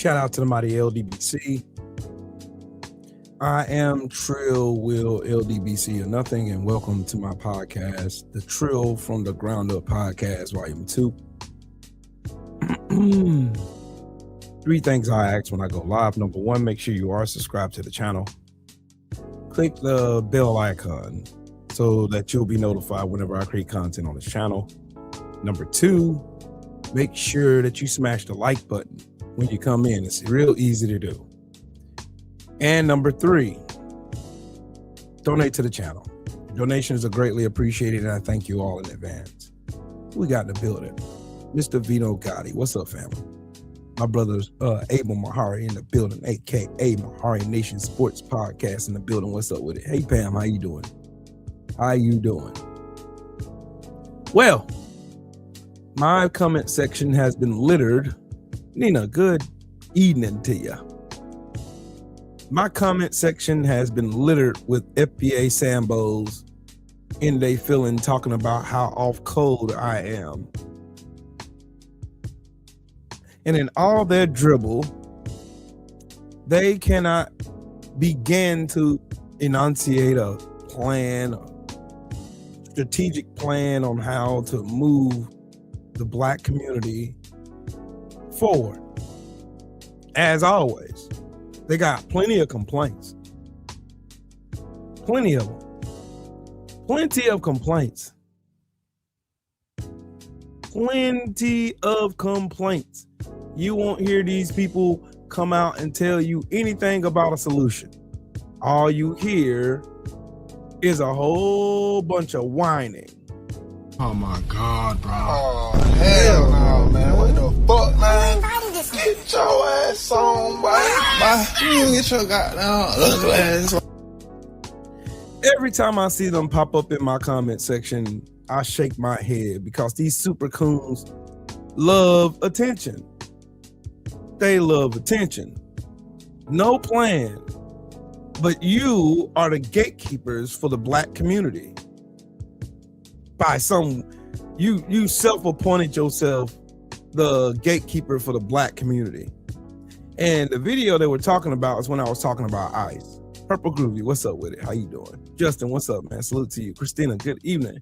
Shout out to the mighty LDBC. I am Trill Will LDBC or nothing, and welcome to my podcast, the Trill from the Ground Up Podcast, Volume 2. 3 things I ask when I go live. Number 1, make sure you are subscribed to the channel. Click the bell icon so that you'll be notified whenever I create content on this channel. Number 2, make sure that you smash the like button when you come in. It's real easy to do. And number 3, donate to the channel. Donations are greatly appreciated, and I thank you all in advance. We got in the building. Mr. Vino Gotti. What's up, family? My brother's Abel Mahari in the building, aka Mahari Nation Sports Podcast in the building. What's up with it? Hey Pam, how you doing? How you doing? Well, my comment section has been littered. Nina, good evening to you. My comment section has been littered with FBA Sambos in they feeling talking about how off cold I am. And in all their dribble, they cannot begin to enunciate a plan, a strategic plan on how to move the Black community forward. As always, they got plenty of complaints. Plenty of them. Plenty of complaints. Plenty of complaints. You won't hear these people come out and tell you anything about a solution. All you hear is a whole bunch of whining. Oh my God, bro. Oh, hell no, man. What the fuck, man? Get your ass on, boy. You get your goddamn ugly ass on. Every time I see them pop up in my comment section, I shake my head because these super coons love attention. They love attention. No plan. But you are the gatekeepers for the Black community. By some, you self-appointed yourself the gatekeeper for the Black community. And the video they were talking about is when I was talking about ICE. Purple Groovy, what's up with it? How you doing? Justin, what's up, man? Salute to you. Christina, good evening.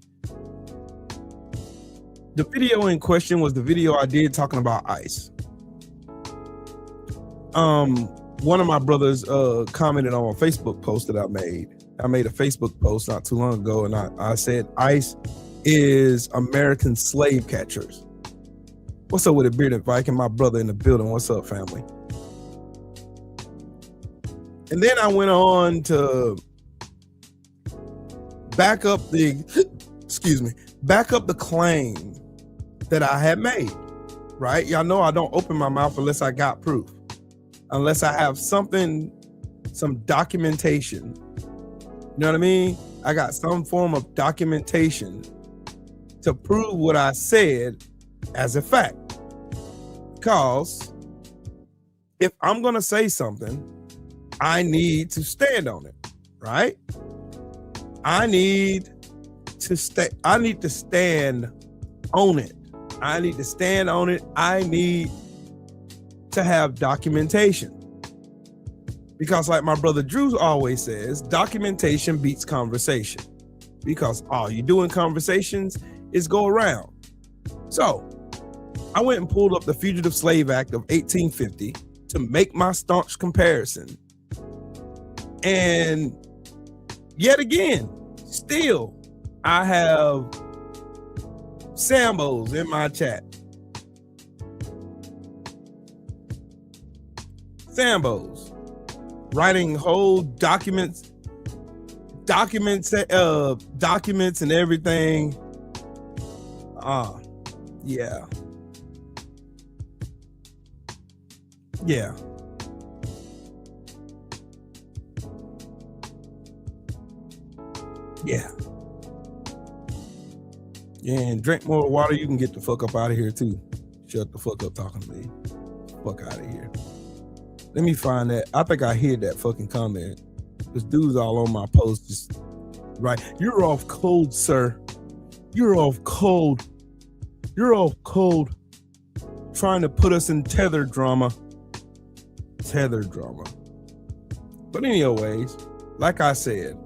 The video in question was the video I did talking about ICE. One of my brothers commented on a Facebook post that I made. I made a Facebook post not too long ago, and I said ICE is American slave catchers. What's up with it, Bearded Viking? My brother in the building. What's up, family? And then I went on to back up the claim that I had made, right? Y'all know I don't open my mouth unless I got proof, unless I have something, some documentation. You know what I mean? I got some form of documentation to prove what I said as a fact. Because if I'm going to say something, I need to stand on it, right? I need to stand on it. I need to stand on it. I need to have documentation. Because like my brother Drew always says, documentation beats conversation. Because all you do in conversations is go around. So I went and pulled up the Fugitive Slave Act of 1850 to make my staunch comparison. And yet again, still, I have Sambos in my chat. Sambos writing whole documents and everything. Yeah. Yeah. Yeah. Yeah, and drink more water. You can get the fuck up out of here too. Shut the fuck up talking to me. Fuck out of here. Let me find that. I think I hear that fucking comment. This dude's all on my post just right. You're off cold, sir. You're off cold. You're off cold. Trying to put us in tether drama. tether drama. But anyways, like I said,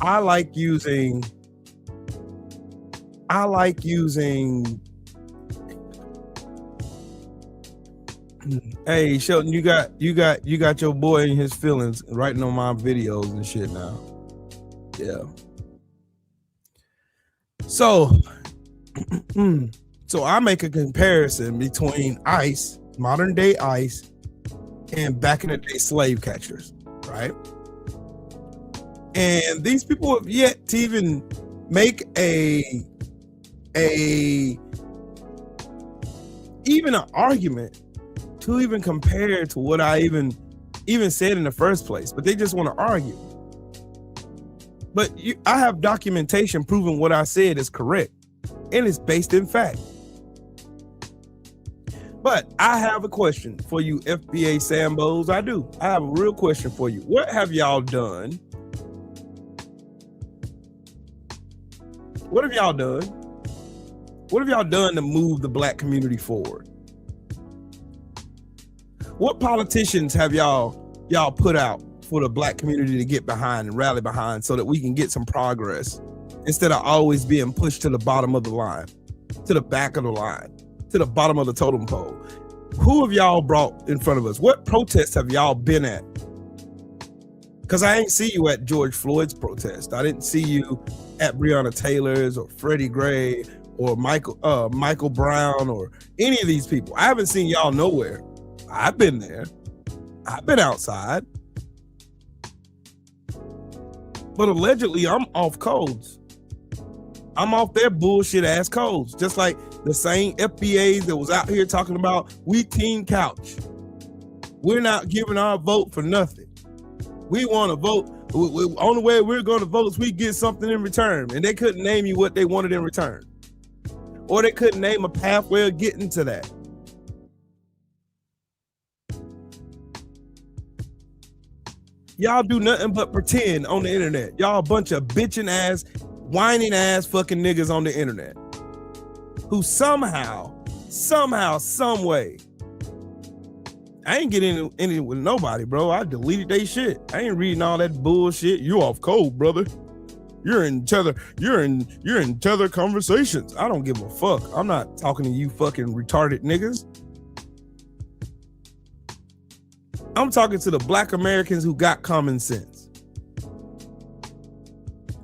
I like using hey Shelton, you got your boy in his feelings writing on my videos and shit now. Yeah. So so I make a comparison between ICE, modern day ICE, and back in the day slave catchers, right? And these people have yet to even make even an argument to even compare to what I even said in the first place, but they just want to argue. But I have documentation proving what I said is correct, and it's based in fact. But I have a question for you, FBA Sambos. I do. I have a real question for you. What have y'all done? What have y'all done? What have y'all done to move the black community forward? What politicians have y'all put out for the black community to get behind and rally behind so that we can get some progress instead of always being pushed to the bottom of the line, to the back of the line, to the bottom of the totem pole? Who have y'all brought in front of us? What protests have y'all been at? Because I ain't see you at George Floyd's protest. I didn't see you at Breonna Taylor's or Freddie Gray or Michael Brown or any of these people. I haven't seen y'all nowhere. I've been there. I've been outside. But allegedly, I'm off codes. I'm off their bullshit ass codes. Just like the same FBAs that was out here talking about we team couch. We're not giving our vote for nothing. We want to vote. Only way we're going to vote is we get something in return. And they couldn't name you what they wanted in return. Or they couldn't name a pathway of getting to that. Y'all do nothing but pretend on the internet. Y'all a bunch of bitching ass, whining ass fucking niggas on the internet who somehow, some way, I ain't getting any with nobody, bro. I deleted they shit. I ain't reading all that bullshit. You off code, brother. You're in tether conversations. I don't give a fuck. I'm not talking to you fucking retarded niggas. I'm talking to the black Americans who got common sense,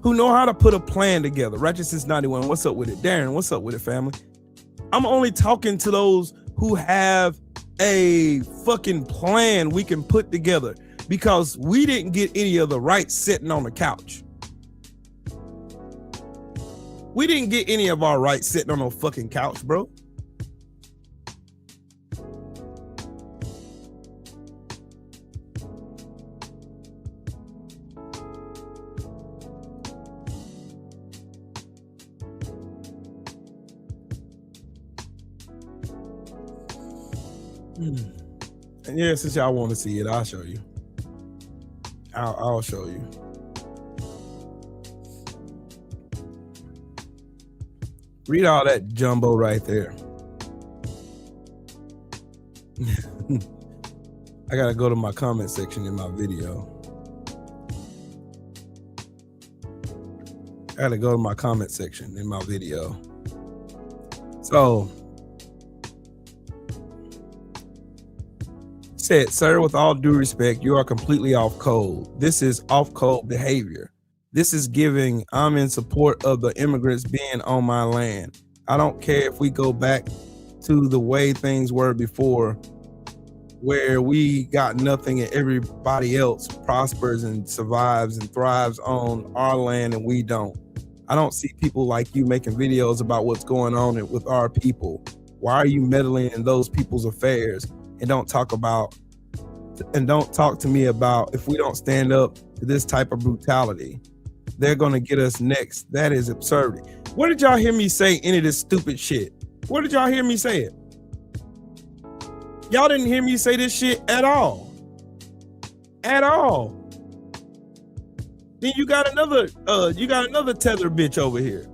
who know how to put a plan together. Righteousness 91, what's up with it? Darren, what's up with it, family? I'm only talking to those who have a fucking plan we can put together, because we didn't get any of the rights sitting on the couch. We didn't get any of our rights sitting on no fucking couch, bro. And yeah, since y'all want to see it, I'll show you. I'll show you. Read all that jumbo right there. I gotta go to my comment section in my video. So said, sir, with all due respect, you are completely off code. This is off code behavior. This is giving, I'm in support of the immigrants being on my land. I don't care if we go back to the way things were before, where we got nothing and everybody else prospers and survives and thrives on our land and we don't. I don't see people like you making videos about what's going on with our people. Why are you meddling in those people's affairs? And don't talk to me about if we don't stand up to this type of brutality, they're going to get us next. That is absurd. Where did y'all hear me say any of this stupid shit? Where did y'all hear me say it? Y'all didn't hear me say this shit at all. At all. Then you got another tether bitch over here.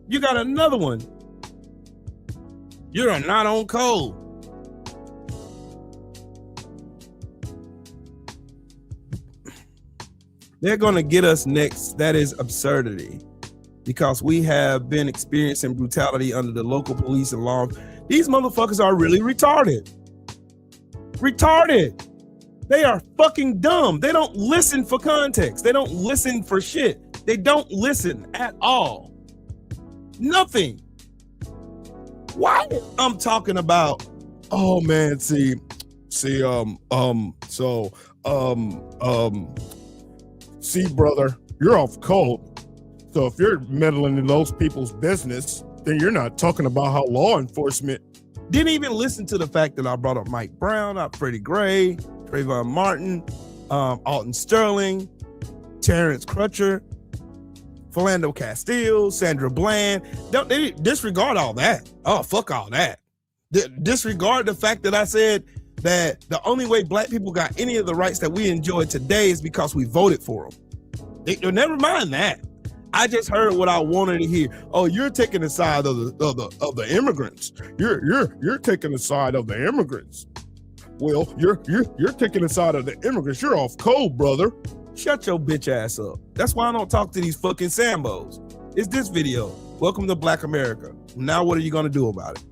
You got another one. You're not on code. They're going to get us next. That is absurdity, because we have been experiencing brutality under the local police and law. These motherfuckers are really retarded. Retarded. They are fucking dumb. They don't listen for context. They don't listen for shit. They don't listen at all. Nothing. Why I'm talking about, oh man, see, brother, you're off code. So if you're meddling in those people's business, then you're not talking about how law enforcement didn't even listen to the fact that I brought up Mike Brown, Freddie Gray, Trayvon Martin, Alton Sterling, Terrence Crutcher, Philando Castile, Sandra Bland. They disregard all that. Oh, fuck all that. Disregard the fact that I said that the only way black people got any of the rights that we enjoy today is because we voted for them. Never mind that. I just heard what I wanted to hear. Oh, you're taking the side of the immigrants. You're taking the side of the immigrants. Well, you're taking the side of the immigrants. You're off code, brother. Shut your bitch ass up. That's why I don't talk to these fucking Sambos. It's this video. Welcome to Black America. Now what are you gonna do about it?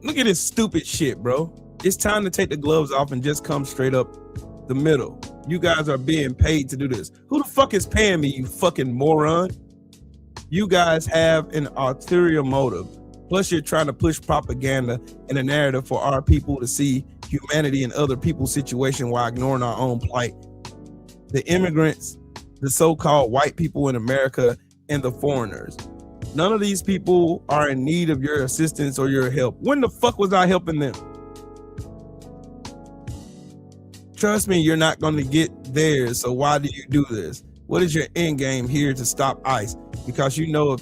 Look at this stupid shit, bro. It's time to take the gloves off and just come straight up the middle. You guys are being paid to do this. Who the fuck is paying me, you fucking moron? You guys have an ulterior motive. Plus you're trying to push propaganda and a narrative for our people to see humanity in other people's situation while ignoring our own plight. The immigrants, the so-called white people in America, and the foreigners. None of these people are in need of your assistance or your help. When the fuck was I helping them? Trust me, you're not going to get theirs, so why do you do this? What is your end game here to stop ICE? Because you know if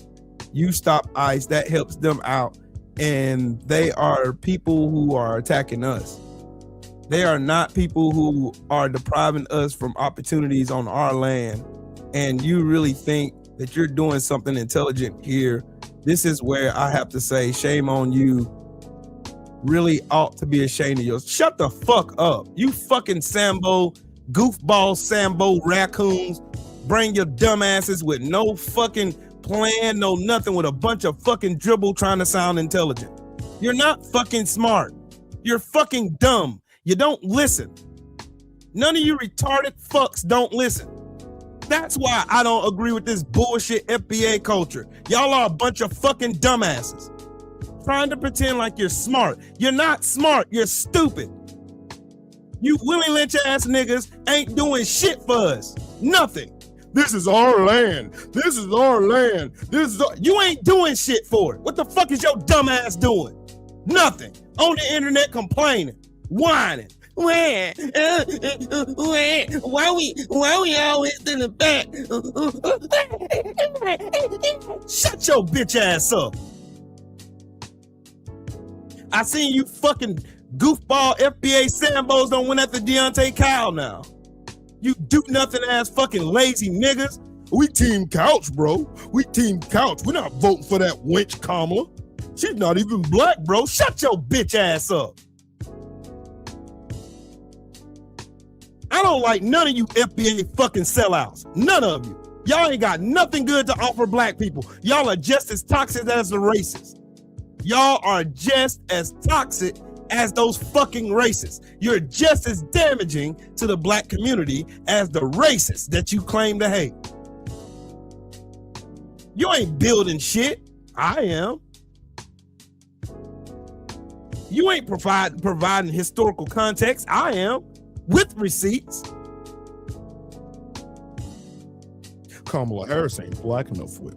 you stop ICE, that helps them out, and they are people who are attacking us. They are not people who are depriving us from opportunities on our land, and you really think that you're doing something intelligent here. This is where I have to say, shame on you. Really ought to be ashamed of yours. Shut the fuck up. You fucking Sambo, goofball Sambo raccoons. Bring your dumb asses with no fucking plan, no nothing, with a bunch of fucking dribble trying to sound intelligent. You're not fucking smart. You're fucking dumb. You don't listen. None of you retarded fucks don't listen. That's why I don't agree with this bullshit FBA culture. Y'all are a bunch of fucking dumbasses. Trying to pretend like you're smart. You're not smart, you're stupid. You Willie Lynch ass niggas ain't doing shit for us. Nothing. this is our land. This is our land. You ain't doing shit for it. What the fuck is your dumb ass doing? Nothing. On the internet complaining, whining. Why we always in the back? Shut your bitch ass up. I seen you fucking goofball FBA Sambos don't win after Deontay Kyle now. You do nothing ass fucking lazy niggas. We team Couch, bro. We team Couch. We're not voting for that wench Kamala. She's not even black, bro. Shut your bitch ass up. I don't like none of you FBA fucking sellouts. None of you. Y'all ain't got nothing good to offer black people. Y'all are just as toxic as the racists. Y'all are just as toxic as those fucking racists. You're just as damaging to the black community as the racists that you claim to hate. You ain't building shit. I am. You ain't providing historical context. I am. With receipts. Kamala Harris ain't black enough, Will.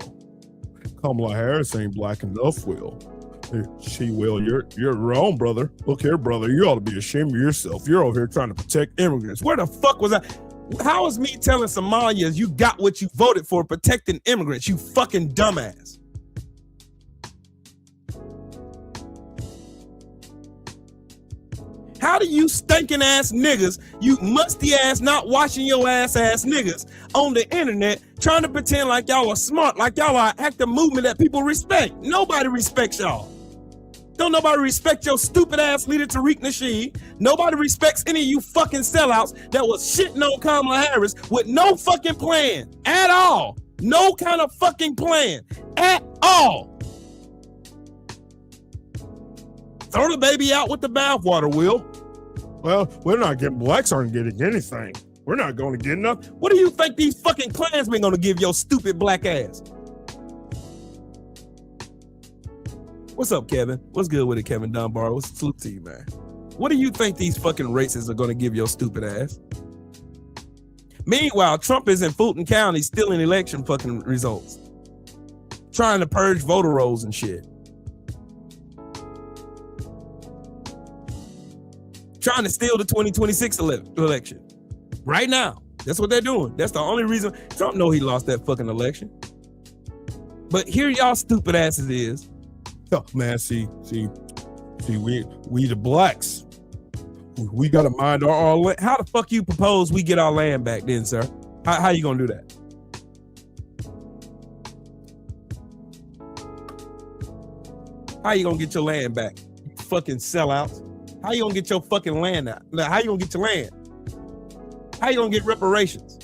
Kamala Harris ain't black enough, Will. She will. You're wrong, brother. Look here, brother. You ought to be ashamed of yourself. You're over here trying to protect immigrants. Where the fuck was I? How is me telling Somalians you got what you voted for, protecting immigrants, you fucking dumbass? How do you stinking ass niggas, you musty ass, not washing your ass niggas on the internet trying to pretend like y'all are smart, like y'all are an active movement that people respect? Nobody respects y'all. Don't nobody respect your stupid ass leader, Tariq Nasheed. Nobody respects any of you fucking sellouts that was shitting on Kamala Harris with no fucking plan at all. No kind of fucking plan at all. Throw the baby out with the bathwater, Will. Well, we're not getting, blacks aren't getting anything. We're not going to get enough. What do you think these fucking Klansmen gonna give your stupid black ass? What's up, Kevin? What's good with it, Kevin Dunbar? What's the salute to you, man? What do you think these fucking racists are gonna give your stupid ass? Meanwhile, Trump is in Fulton County stealing election fucking results, trying to purge voter rolls and shit, trying to steal the 2026 election right now. That's what they're doing. That's the only reason Trump know he lost that fucking election. But here y'all stupid asses is. Oh, man, see, we the blacks. We got to mind our land. How the fuck you propose we get our land back then, sir? How you gonna do that? How you gonna get your land back? You fucking sellouts. How you gonna get your fucking land out? How you gonna get your land? How you gonna get reparations?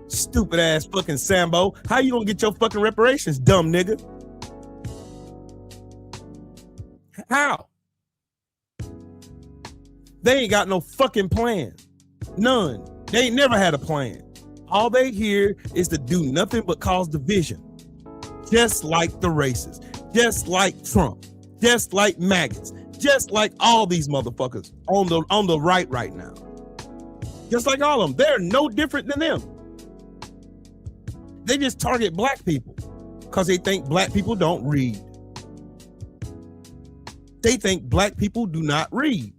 Stupid ass fucking Sambo. How you gonna get your fucking reparations, dumb nigga? How? They ain't got no fucking plan. None. They ain't never had a plan. All they hear is to do nothing but cause division. Just like the racists. Just like Trump. Just like maggots. Just like all these motherfuckers on the right now. Just like all of them. They're no different than them. They just target black people because they think black people don't read. They think black people do not read.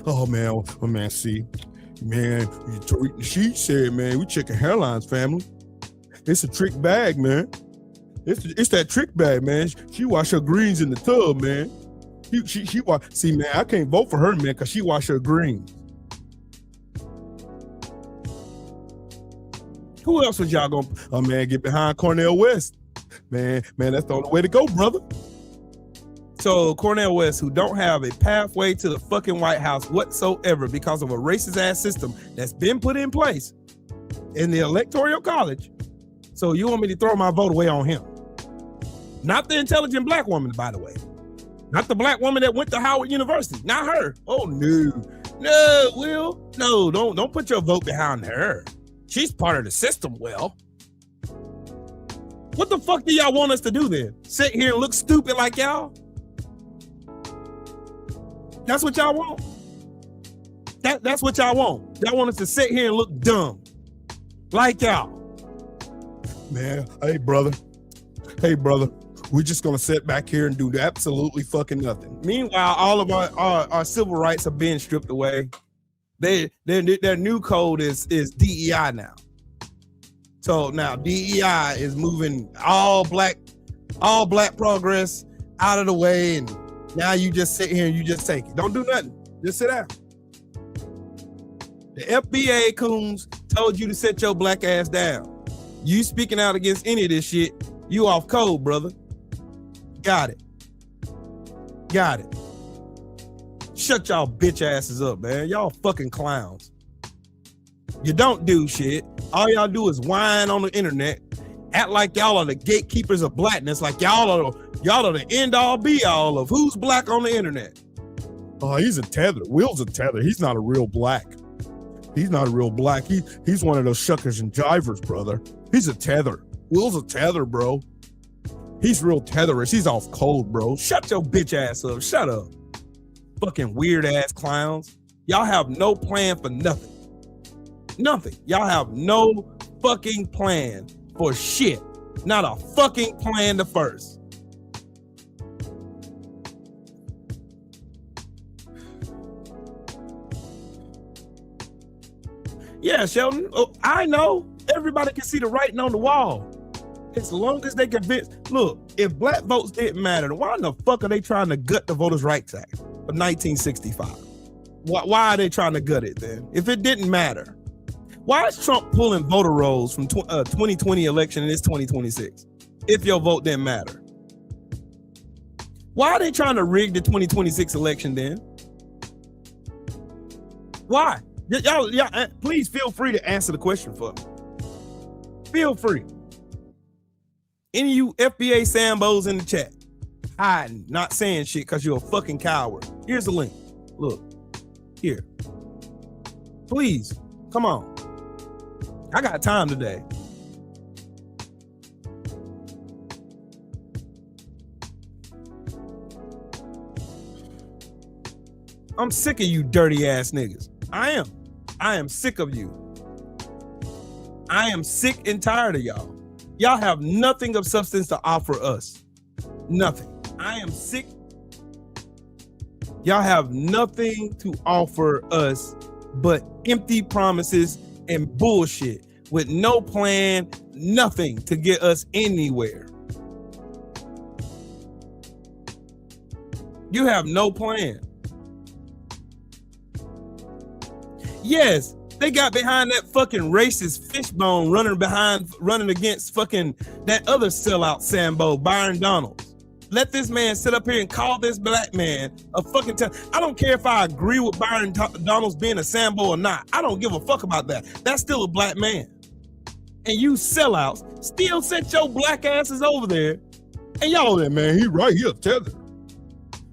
Oh man, see, man, Tariq Nasheed said, man, we checking hairlines, family. It's a trick bag, man. It's that trick bag, man. She wash her greens in the tub, man. She wash. See, man, I can't vote for her, man, because she wash her greens. Who else was y'all gonna? Oh man, get behind Cornel West. Man, that's the only way to go, brother. So Cornel West, who don't have a pathway to the fucking White House whatsoever because of a racist ass system that's been put in place in the Electoral College. So you want me to throw my vote away on him? Not the intelligent black woman, by the way. Not the black woman that went to Howard University. Not her. Oh no, Will. No, don't put your vote behind her. She's part of the system, Will. What the fuck do y'all want us to do then? Sit here and look stupid like y'all? That's what y'all want? That's what y'all want. Y'all want us to sit here and look dumb. Like y'all. Man, hey brother. We're just gonna sit back here and do absolutely fucking nothing. Meanwhile, all of our civil rights are being stripped away. Their new code is DEI now. So now DEI is moving all black progress out of the way, and now you just sit here and you just take it. Don't do nothing. Just sit down. The FBA coons told you to sit your black ass down. You speaking out against any of this shit, you off code, brother. Got it. Shut y'all bitch asses up, man. Y'all fucking clowns. You don't do shit. All y'all do is whine on the internet, act like y'all are the gatekeepers of blackness, like y'all are the end all be all of who's black on the internet. Oh, he's a tether. Will's a tether. He's not a real black. He's not a real black. He's one of those shuckers and jivers, brother. He's a tether. Will's a tether, bro. He's real tetherish. He's off cold, bro. Shut your bitch ass up. Shut up. Fucking weird ass clowns. Y'all have no plan for nothing. Nothing. Y'all have no fucking plan for shit. Not a fucking plan to first. Yeah, Sheldon. Oh, I know. Everybody can see the writing on the wall. As long as they convince. Look, if black votes didn't matter, then why in the fuck are they trying to gut the Voters' Rights Act of 1965? Why are they trying to gut it then? If it didn't matter, why is Trump pulling voter rolls from 2020 election and it's 2026? if your vote didn't matter? Why are they trying to rig the 2026 election then? Why? Y'all, please feel free to answer the question for me. Feel free. Any of you FBA Sambos in the chat, hiding, not saying shit because you're a fucking coward. Here's the link. Look, here. Please, come on. I got time today. I'm sick of you dirty ass niggas. I am sick of you. I am sick and tired of y'all. Y'all have nothing of substance to offer us. Nothing. I am sick. Y'all have nothing to offer us but empty promises and bullshit with no plan, nothing to get us anywhere. You have no plan. Yes, they got behind that fucking racist Fishbone running against fucking that other sellout Sambo, Byron Donalds. Let this man sit up here and call this black man a fucking I don't care if I agree with Byron Donalds being a Sambo or not. I don't give a fuck about that. That's still a black man. And you sellouts still set your black asses over there. And y'all there, man, he right here, tether.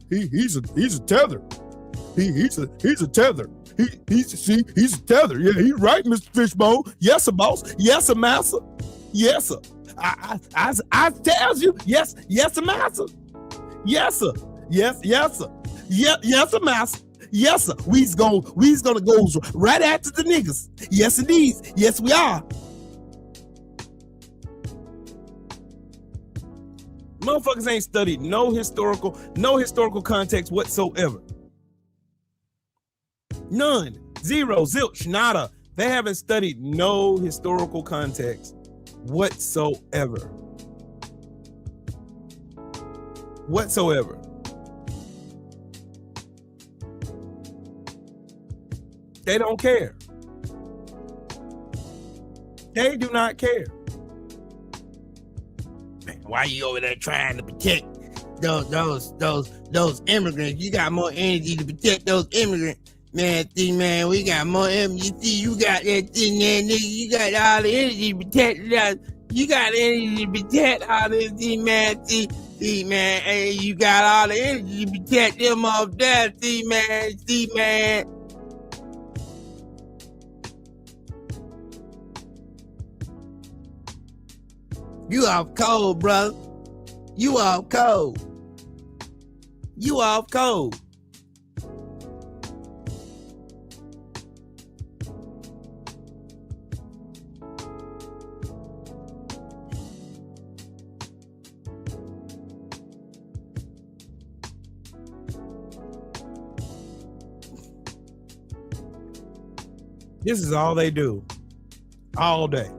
He's a tether. He's a tether. He's a tether. Yeah, he's right, Mr. Fishbone. Yes, sir, boss. Yes, sir, master. Yes, sir. I tells you, yes, sir, master. Yes, sir. Yes, sir. Yes, sir, master. Yes, sir. We's gonna go right after the niggas. Yes, indeed. Yes, we are. Motherfuckers ain't studied no historical context whatsoever. None. Zero. Zilch. Nada. They haven't studied no historical context whatsoever. Whatsoever. They don't care. They do not care. Man, why you over there trying to protect those immigrants? You got more energy to protect those immigrants. Man, man, we got more energy. You see, you got that thing there, nigga. You got all the energy to protect that. You got energy to protect all this, man. See, man, hey, you got all the energy to protect them off there. See, man. You off cold, brother. You off cold. This is all they do all day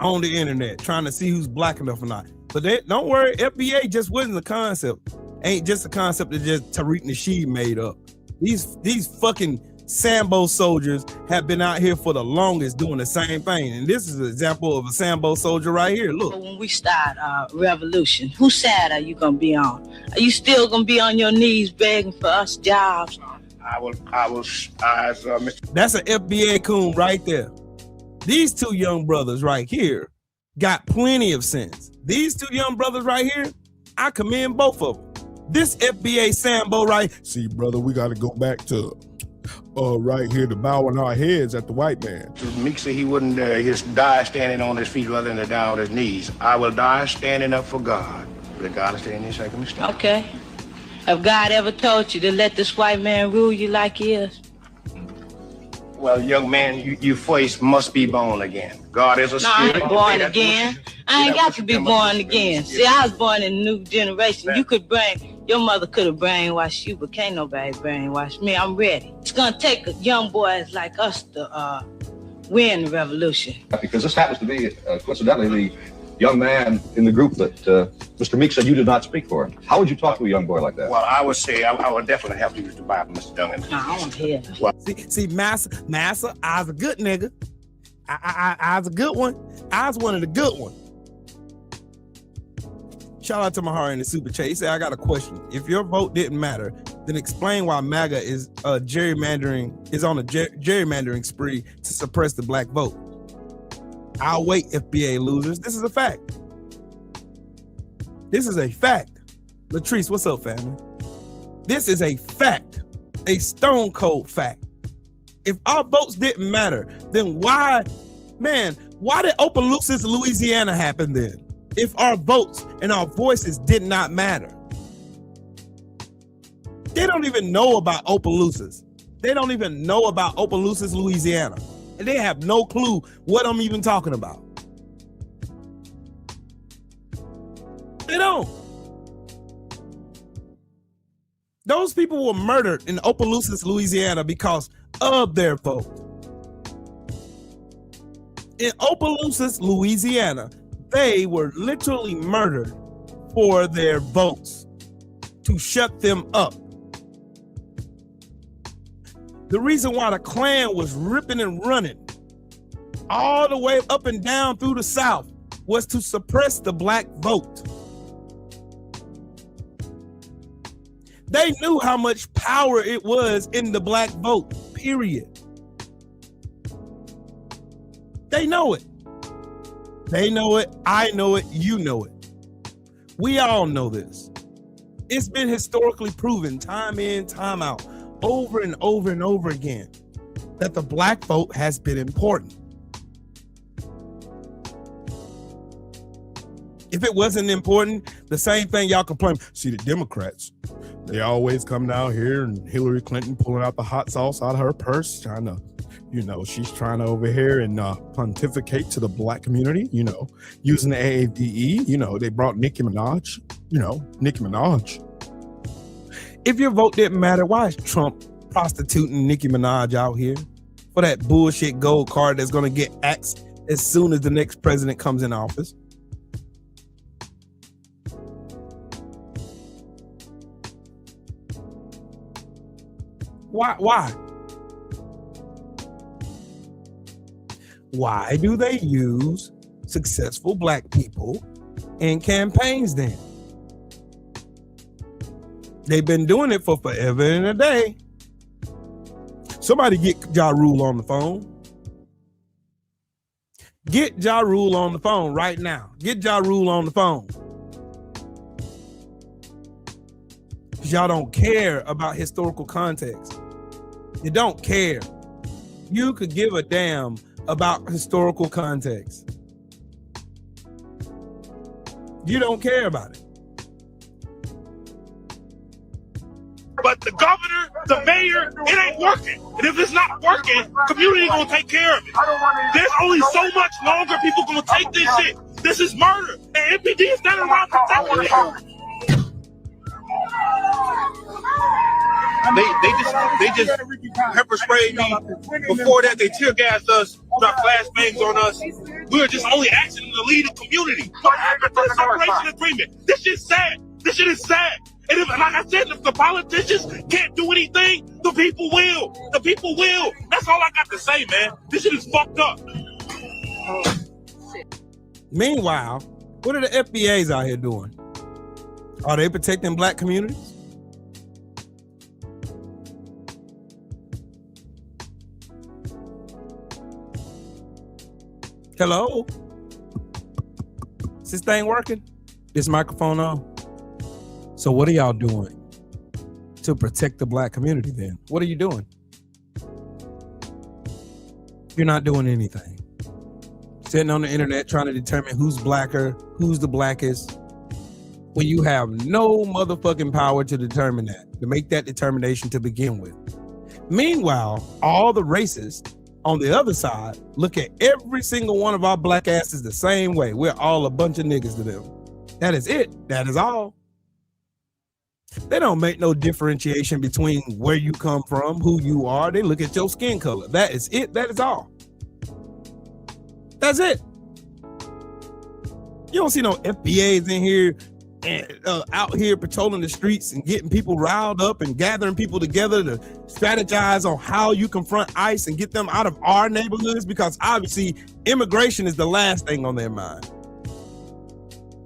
on the internet, trying to see who's black enough or not. But don't worry, FBA just wasn't a concept. Ain't just a concept that just Tariq Nasheed made up. These fucking Sambo soldiers have been out here for the longest doing the same thing. And this is an example of a Sambo soldier right here. Look. When we start revolution, whose side are you gonna be on? Are you still gonna be on your knees begging for us jobs? I was Mr. That's an FBA coon right there. These two young brothers right here got plenty of sense. These two young brothers right here, I commend both of them. This FBA Sambo right. See, brother, we got to go back to right here to bowing our heads at the white man. Meek said he wouldn't just die standing on his feet rather than to die on his knees. I will die standing up for God. Regardless of any circumstance. Okay. Have God ever told you to let this white man rule you like he is? Well, young man, you first must be born again. God is a spirit. I ain't born again. I ain't got to be born again. See, I was born in a new generation. Your mother could have brainwashed you, but can't nobody brainwash me. I'm ready. It's gonna take young boys like us to win the revolution. Because this happens to be, coincidentally, the young man in the group that Mr. Meek said you did not speak for. How would you talk to a young boy like that? Well, I would say I would definitely have to use the Bible, Mr. Duncan. No, I don't hear. See, Massa, I was a good nigga. I was a good one. I was one of the good ones. Shout out to Mahara in the super chat. He said, I got a question. If your vote didn't matter, then explain why MAGA is on a gerrymandering spree to suppress the black vote. I'll wait, FBA losers. This is a fact. This is a fact. Latrice, what's up, family? This is a fact. A stone cold fact. If our votes didn't matter, then why did Opelousas, Louisiana happen then? If our votes and our voices did not matter. They don't even know about Opelousas. They don't even know about Opelousas, Louisiana. And they have no clue what I'm even talking about. They don't. Those people were murdered in Opelousas, Louisiana because of their vote. In Opelousas, Louisiana, they were literally murdered for their votes to shut them up. The reason why the Klan was ripping and running all the way up and down through the South was to suppress the black vote. They knew how much power it was in the black vote, period. They know it. They know it. I know it. You know it. We all know this. It's been historically proven time in, time out, over and over and over again, that the black vote has been important. If it wasn't important, the same thing y'all complain. See, the Democrats, they always come down here and Hillary Clinton pulling out the hot sauce out of her purse, trying to, she's trying to over here and pontificate to the black community, using the AAVE. They brought Nicki Minaj, Nicki Minaj. If your vote didn't matter, why is Trump prostituting Nicki Minaj out here for that bullshit gold card that's going to get axed as soon as the next president comes in office? Why? Why do they use successful black people in campaigns then? They've been doing it for forever and a day. Somebody get Ja Rule on the phone. Get Ja Rule on the phone right now. Get Ja Rule on the phone. Because y'all don't care about historical context. You don't care. You could give a damn about historical context. You don't care about it. But the governor, the mayor, it ain't working. And if it's not working, community gonna take care of it. There's only so much longer people gonna take this shit. This is murder. And MPD is not around protecting it. They just pepper sprayed me. Before that, they tear gassed us, dropped flashbangs on us. We were just only asking to lead the community. What happened to the separation agreement? This shit's sad. This shit is sad. And if, like I said, if the politicians can't do anything, the people will. The people will. That's all I got to say, man. This shit is fucked up. Meanwhile, what are the FBAs out here doing? Are they protecting black communities? Hello? Is this thing working? This microphone on? So what are y'all doing to protect the black community then? What are you doing? You're not doing anything. Sitting on the internet trying to determine who's blacker, who's the blackest, when you have no motherfucking power to determine that, to make that determination to begin with. Meanwhile, all the racists on the other side look at every single one of our black asses the same way. We're all a bunch of niggas to them. That is it. That is all. They don't make no differentiation between where you come from, who you are. They look at your skin color. That is it. That is all. That's it. You don't see no FBAs in here and out here patrolling the streets and getting people riled up and gathering people together to strategize on how you confront ICE and get them out of our neighborhoods, because obviously immigration is the last thing on their mind.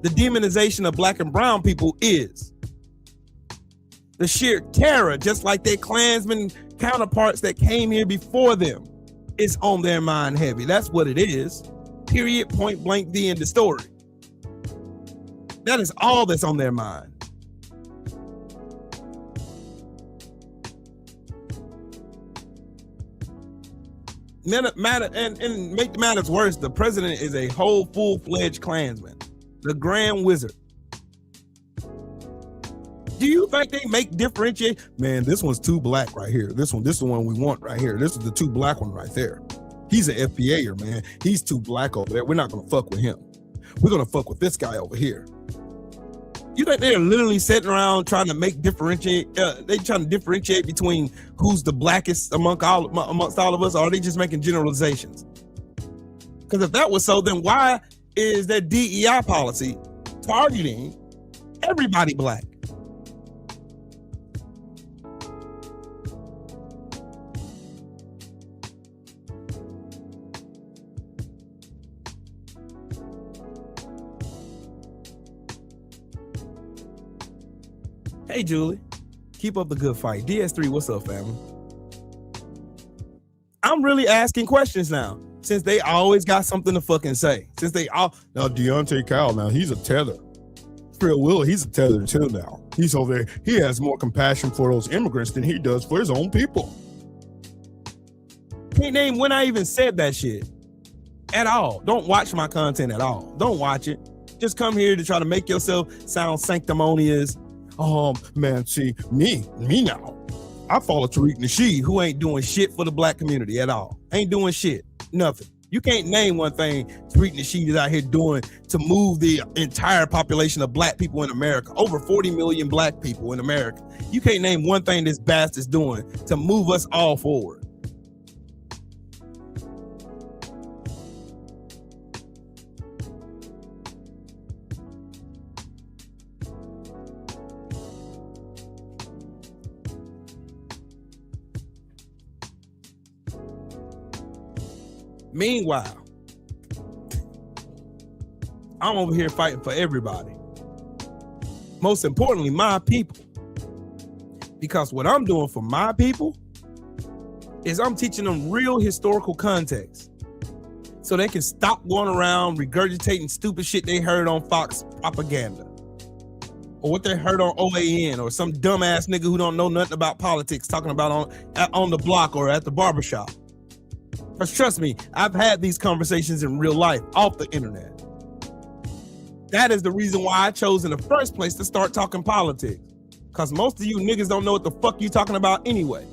the demonization of black and brown people is. The sheer terror, just like their Klansmen counterparts that came here before them, is on their mind heavy. That's what it is. Period, point blank, the end of story. That is all that's on their mind. And make the matters worse, the president is a whole full-fledged Klansman, the Grand Wizard. Do you think they make differentiate? Man, this one's too black right here. This is the one we want right here. This is the too black one right there. He's an FBA'er, man. He's too black over there. We're not gonna fuck with him. We're gonna fuck with this guy over here. You think they're literally sitting around trying to make differentiate? They trying to differentiate between who's the blackest amongst all of us, or are they just making generalizations? Because if that was so, then why is that DEI policy targeting everybody black? Hey, Julie, keep up the good fight. DS3, what's up, family? I'm really asking questions now, since they always got something to fucking say. Since they all now Deontay Cal, now he's a tether. Phil Will, he's a tether too now. He's over there. He has more compassion for those immigrants than he does for his own people. Can't name when I even said that shit at all. Don't watch my content at all. Don't watch it. Just come here to try to make yourself sound sanctimonious. Man, see, me now. I follow Tariq Nasheed, who ain't doing shit for the black community at all. Ain't doing shit. Nothing. You can't name one thing Tariq Nasheed is out here doing to move the entire population of black people in America. Over 40 million black people in America. You can't name one thing this bastard's doing to move us all forward. Meanwhile, I'm over here fighting for everybody. Most importantly, my people. Because what I'm doing for my people is I'm teaching them real historical context so they can stop going around regurgitating stupid shit they heard on Fox propaganda or what they heard on OAN or some dumbass nigga who don't know nothing about politics talking about on the block or at the barbershop. Because trust me, I've had these conversations in real life off the internet. That is the reason why I chose in the first place to start talking politics. Because most of you niggas don't know what the fuck you talking about anyway.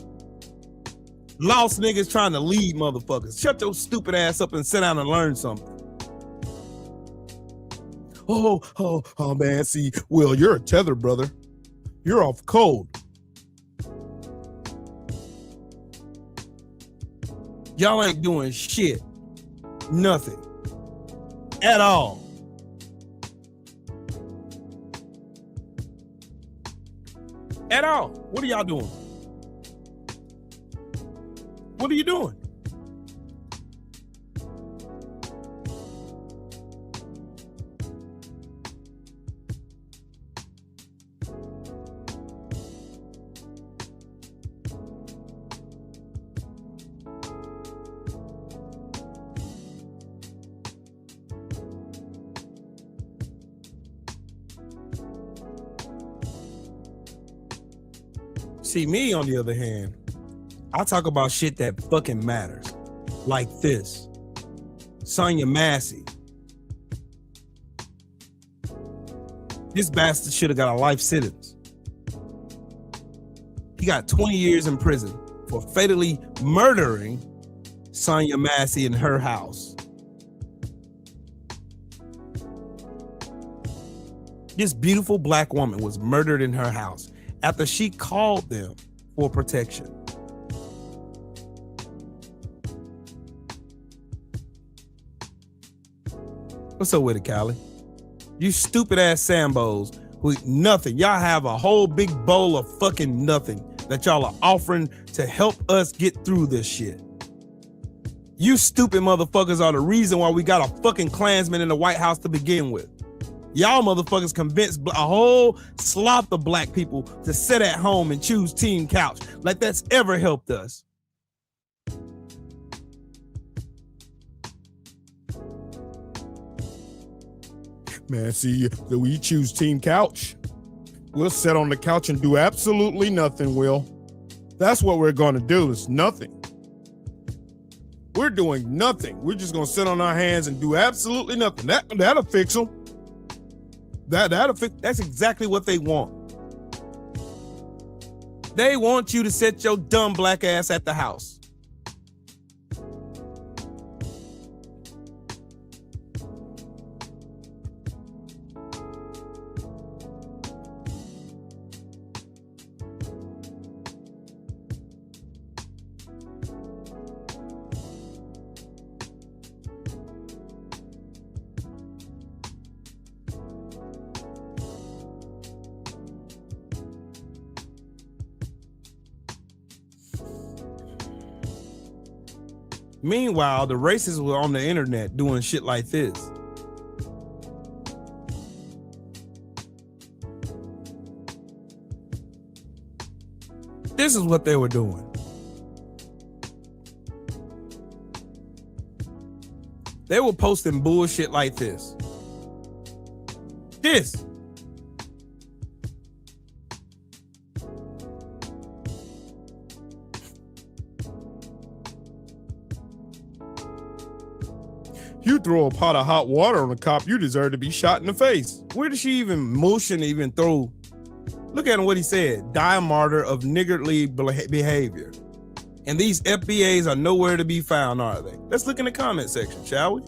Lost niggas trying to lead motherfuckers. Shut your stupid ass up and sit down and learn something. Oh man, see, Will, you're a tether, brother. You're off code. Y'all ain't doing shit. Nothing. At all. At all. What are y'all doing? What are you doing? See, me, on the other hand, I talk about shit that fucking matters. Like this. Sonya Massey. This bastard should have got a life sentence. He got 20 years in prison for fatally murdering Sonya Massey in her house. This beautiful black woman was murdered in her house after she called them for protection. What's up with it, Callie? You stupid ass Sambos with nothing. Y'all have a whole big bowl of fucking nothing that y'all are offering to help us get through this shit. You stupid motherfuckers are the reason why we got a fucking Klansman in the White House to begin with. Y'all motherfuckers convinced a whole slop of black people to sit at home and choose Team Couch. Like that's ever helped us. Man, see, we choose Team Couch. We'll sit on the couch and do absolutely nothing, Will. That's what we're going to do, is nothing. We're doing nothing. We're just going to sit on our hands and do absolutely nothing. That'll fix them. That'll fix. That's exactly what they want. They want you to sit your dumb black ass at the house. Meanwhile, the racists were on the internet doing shit like this. This is what they were doing. They were posting bullshit like this. You throw a pot of hot water on a cop, you deserve to be shot in the face. Where did she even motion even throw? Look at what he said. Die a martyr of niggardly behavior. And these FBAs are nowhere to be found, are they? Let's look in the comment section, shall we?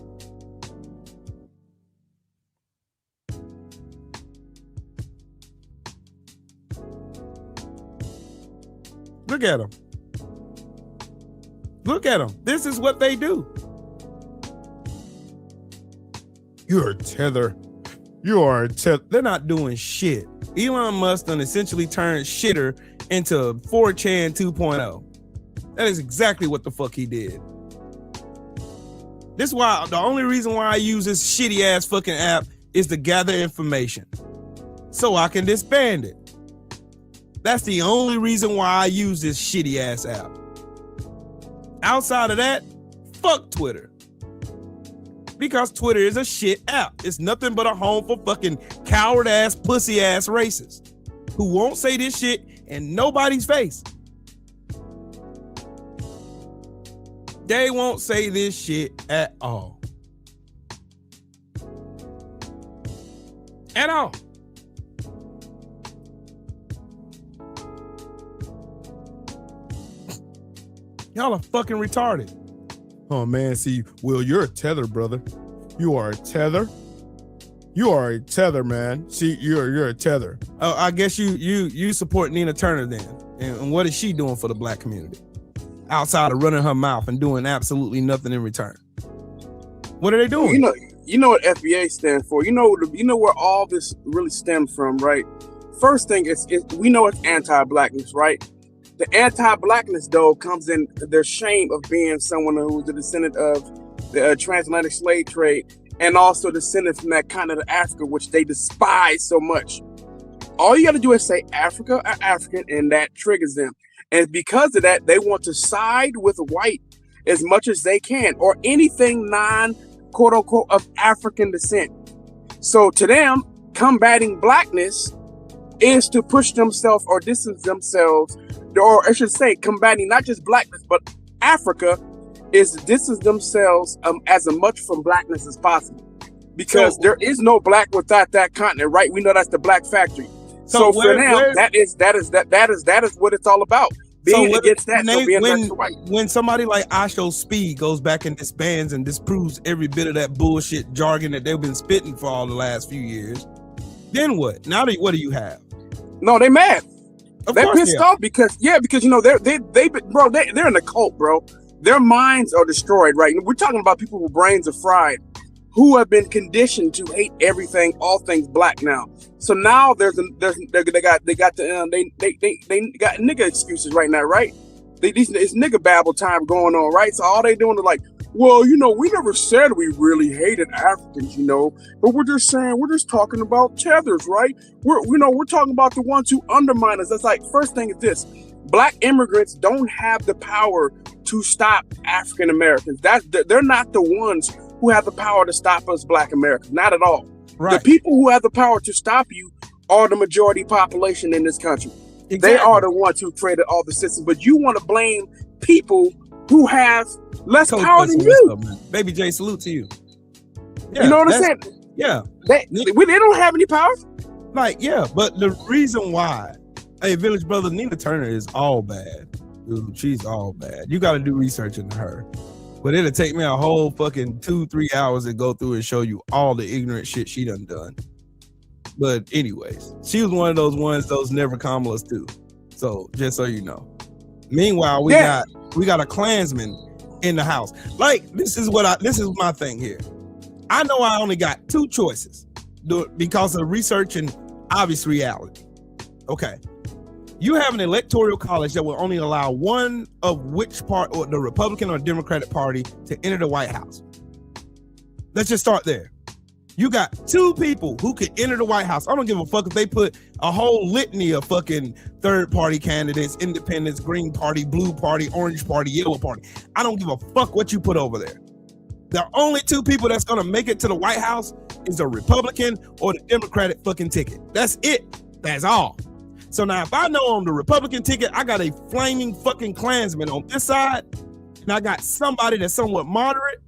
Look at them. Look at them. This is what they do. You're a tether. You are a tether. They're not doing shit. Elon Musk done essentially turned shitter into 4chan 2.0. That is exactly what the fuck he did. This is why the only reason why I use this shitty ass fucking app is to gather information so I can disband it. That's the only reason why I use this shitty ass app. Outside of that, fuck Twitter. Because Twitter is a shit app. It's nothing but a home for fucking coward ass, pussy ass racists who won't say this shit in nobody's face. They won't say this shit at all. At all. Y'all are fucking retarded. Oh man, see, Will, you're a tether, brother. You are a tether. You are a tether, man. See, you're a tether. Oh, I guess you support Nina Turner then. And what is she doing for the black community? Outside of running her mouth and doing absolutely nothing in return. What are they doing? You know what FBA stands for. You know where all this really stems from, right? First thing is we know it's anti-blackness, right? The anti-blackness, though, comes in their shame of being someone who's the descendant of the transatlantic slave trade and also descendant from that continent of Africa, which they despise so much. All you got to do is say Africa or African, and that triggers them. And because of that, they want to side with white as much as they can, or anything non-quote-unquote of African descent. So to them, combating blackness is to push themselves or distance themselves, or I should say combating not just blackness, but Africa is to distance themselves as much from blackness as possible. Because there is no black without that continent, right? We know that's the black factory. So for now, that is what it's all about. Being against that. When somebody like Asho Speed goes back and disbands and disproves every bit of that bullshit jargon that they've been spitting for all the last few years, then what? Now what do you have? No, they mad. They're pissed off because they're in a cult, bro. Their minds are destroyed, right? We're talking about people whose brains are fried, who have been conditioned to hate everything, all things black now. So now they got nigga excuses right now, right? It's nigga babble time going on, right? So all they doing is like, well, we never said we really hated Africans, but we're just saying, we're just talking about tethers, right? We're talking about the ones who undermine us. That's like, first thing is this: Black immigrants don't have the power to stop African Americans. They're not the ones who have the power to stop us Black Americans, not at all. Right. The people who have the power to stop you are the majority population in this country. Exactly. They are the ones who created all the systems, but you want to blame people who have less power than you. Baby J, salute to you. Yeah, you know what I'm saying? Yeah. They don't have any power. Like, yeah, but the reason why, hey, Village Brother, Nina Turner is all bad. Dude, she's all bad. You got to do research into her. But it'll take me a whole fucking 2-3 hours to go through and show you all the ignorant shit she done. But anyways, she was one of those ones, those never Kamalas too. So just so you know. Meanwhile, we got a Klansman in the house. Like, this is my thing here. I know I only got 2 choices because of research and obvious reality. Okay. You have an electoral college that will only allow one of which part, or the Republican or Democratic Party, to enter the White House. Let's just start there. You got 2 people who could enter the White House. I don't give a fuck if they put a whole litany of fucking third party candidates, independents, Green Party, Blue Party, Orange Party, Yellow Party. I don't give a fuck what you put over there. The only 2 people that's gonna make it to the White House is a Republican or the Democratic fucking ticket. That's it. That's all. So now if I know on the Republican ticket, I got a flaming fucking Klansman on this side, and I got somebody that's somewhat moderate,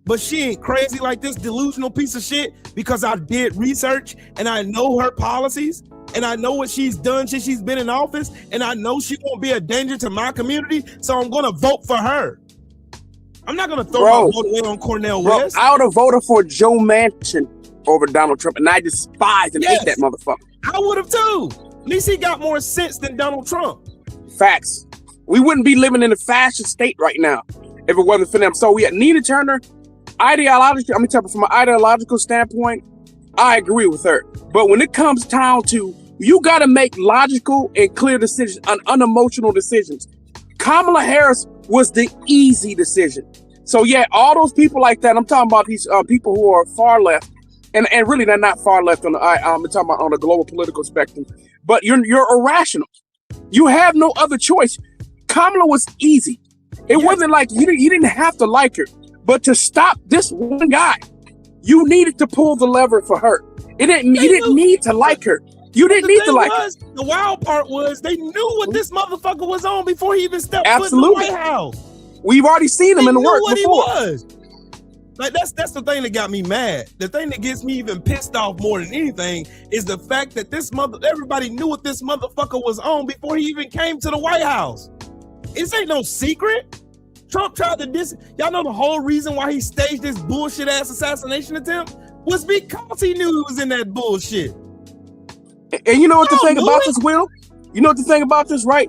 but she ain't crazy like this delusional piece of shit, because I did research and I know her policies and I know what she's done since she's been in office, and I know she won't be a danger to my community, so I'm gonna vote for her. I'm not gonna throw my vote away on Cornel West. I would have voted for Joe Manchin over Donald Trump, and I despise and hate that motherfucker. I would have too. At least he got more sense than Donald Trump. Facts. We wouldn't be living in a fascist state right now if it wasn't for them. So we had Nina Turner. From an ideological standpoint, I agree with her. But when it comes down to, you got to make logical and clear decisions, unemotional decisions. Kamala Harris was the easy decision. So yeah, all those people like that, I'm talking about these people who are far left, and really they're not far left on I'm talking about on the global political spectrum. But you're irrational. You have no other choice. Kamala was easy. It wasn't like you didn't have to like her, but to stop this one guy, you needed to pull the lever for her. You didn't need to like her. You didn't need to like her. The wild part was they knew what this motherfucker was on before he even stepped foot in the White House. We've already seen him in the work before. He was. Like, that's the thing that got me mad. The thing that gets me even pissed off more than anything is the fact that everybody knew what this motherfucker was on before he even came to the White House. This ain't no secret. Trump tried to y'all know the whole reason why he staged this bullshit ass assassination attempt was because he knew he was in that bullshit. And you know what the thing about this, Will? You know what the thing about this, right?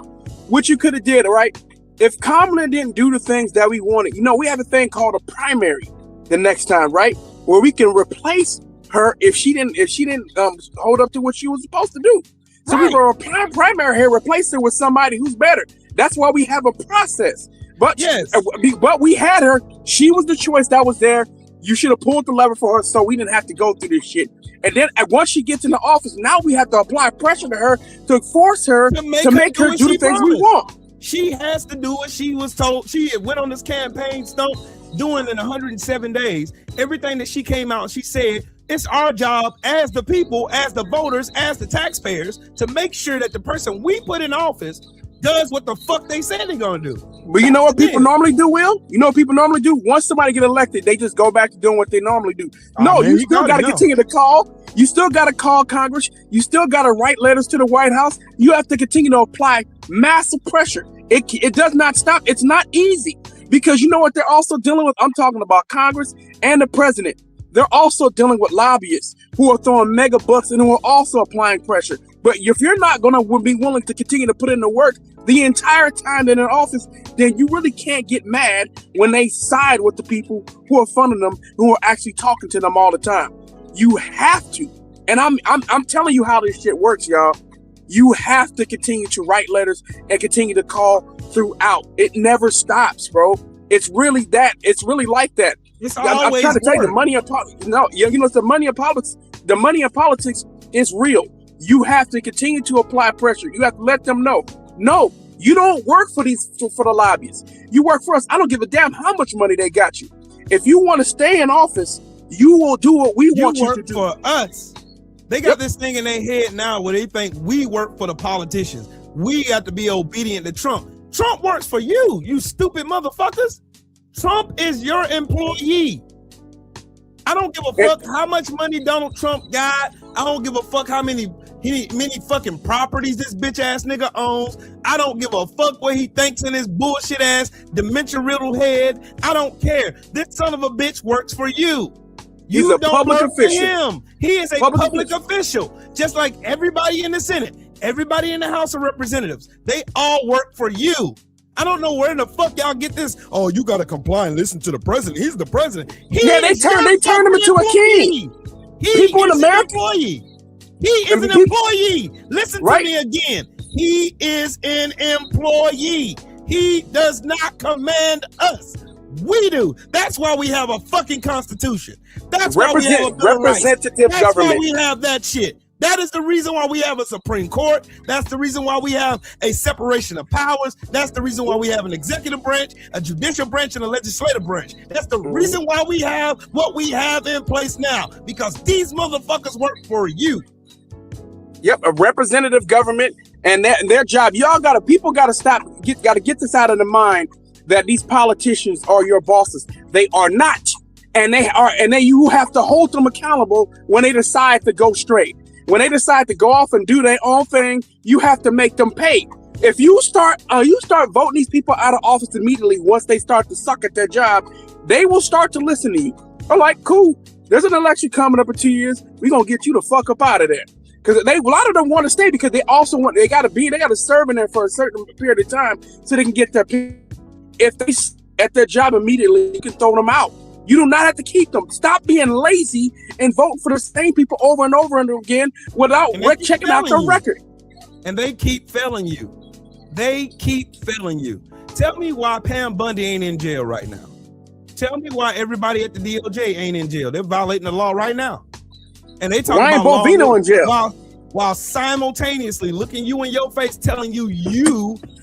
What you could have did, right? If Kamala didn't do the things that we wanted, we have a thing called a primary the next time, right? Where we can replace her if she didn't hold up to what she was supposed to do. So we were a primary here, replace her with somebody who's better. That's why we have a process. But but we had her. She was the choice that was there. You should have pulled the lever for her so we didn't have to go through this shit. And then once she gets in the office, now we have to apply pressure to her to force her to make her do the things we want. She has to do what she was told. She went on this campaign stunt doing in 107 days. Everything that she came out, she said, it's our job as the people, as the voters, as the taxpayers, to make sure that the person we put in office does what the fuck they said they're gonna do. But you know what people normally do, Will? You know what people normally do? Once somebody get elected, they just go back to doing what they normally do. You still got to continue to call. You still got to call Congress. You still got to write letters to the White House. You have to continue to apply massive pressure. It does not stop. It's not easy, because you know what they're also dealing with? I'm talking about Congress and the president. They're also dealing with lobbyists who are throwing mega bucks and who are also applying pressure. But if you're not going to be willing to continue to put in the work the entire time they're in office, then you really can't get mad when they side with the people who are funding them, who are actually talking to them all the time. You have to. And I'm telling you how this shit works, y'all. You have to continue to write letters and continue to call throughout. It never stops, bro. It's really that. It's really like that. It's I'm always trying to tell you, the work. money in politics. No, you know, it's the money in politics. The money in politics is real. You have to continue to apply pressure. You have to let them know. No, you don't work for for the lobbyists. You work for us. I don't give a damn how much money they got you. If you want to stay in office, you will do what we want you to work do. for us. They got this thing in their head now where they think we work for the politicians. We got to be obedient to Trump. Trump works for you, you stupid motherfuckers. Trump is your employee. I don't give a fuck how much money Donald Trump got. I don't give a fuck how many fucking properties this bitch ass nigga owns. I don't give a fuck what he thinks in his bullshit ass dementia riddled head. I don't care. This son of a bitch works for you. He's You a don't public work official. for him. He is a Public public official, just like everybody in the Senate, everybody in the House of Representatives. They all work for you. I don't know where in the fuck y'all get this. Oh, you gotta comply and listen to the president. He's the president. Yeah, they turned him into a king. People in America. He is an employee. Listen to me again. He is an employee. He does not command us. We do. That's why we have a fucking constitution. That's why we have a Bill of Rights. Representative That's government. why we have that shit. That is the reason why we have a Supreme Court. That's the reason why we have a separation of powers. That's the reason why we have an executive branch, a judicial branch, and a legislative branch. That's the reason why we have what we have in place now. Because these motherfuckers work for you. Yep, a representative government, and their job. People gotta stop. Gotta get this out of the mind that these politicians are your bosses. They are not, and you have to hold them accountable when they decide to go straight. When they decide to go off and do their own thing, you have to make them pay. If you start voting these people out of office immediately once they start to suck at their job, they will start to listen to you. I'm like, cool. There's an election coming up in 2 years. We're gonna get you the fuck up out of there. Because a lot of them want to stay because they gotta serve in there for a certain period of time so they can get their pay. If they at their job immediately, you can throw them out. You do not have to keep them. Stop being lazy and vote for the same people over and over and again without checking out their record. And they keep failing you. They keep failing you. Tell me why Pam Bundy ain't in jail right now. Tell me why everybody at the DOJ ain't in jail. They're violating the law right now. And they talking Ryan about Bovino in jail. While simultaneously looking you in your face, telling you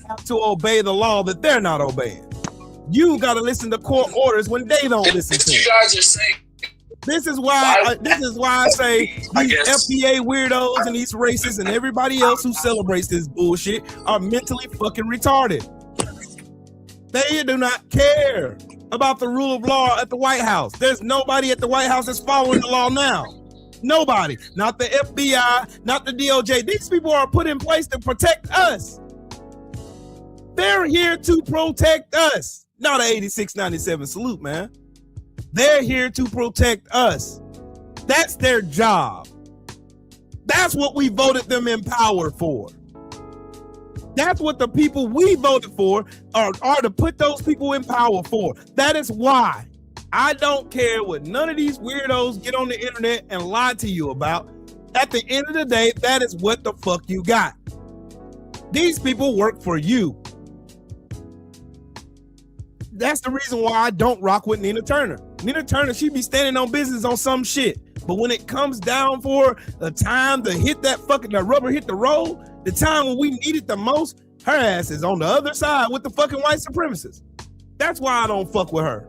have to obey the law that they're not obeying. You got to listen to court orders when they don't listen to You it. guys are saying. This is why I say these FBA weirdos and these racists and everybody else who celebrates this bullshit are mentally fucking retarded. They do not care about the rule of law at the White House. There's nobody at the White House that's following the law now. Nobody. Not the FBI, not the DOJ. These people are put in place to protect us. They're here to protect us. Not an 8697 salute, man. They're here to protect us. That's their job. That's what we voted them in power for. That's what the people we voted for are to put those people in power for. That is why I don't care what none of these weirdos get on the internet and lie to you about. At the end of the day, that is what the fuck you got. These people work for you. That's the reason why I don't rock with Nina Turner. Nina Turner, she be standing on business on some shit. But when it comes down for the time to hit that rubber hit the road, the time when we need it the most, her ass is on the other side with the fucking white supremacists. That's why I don't fuck with her.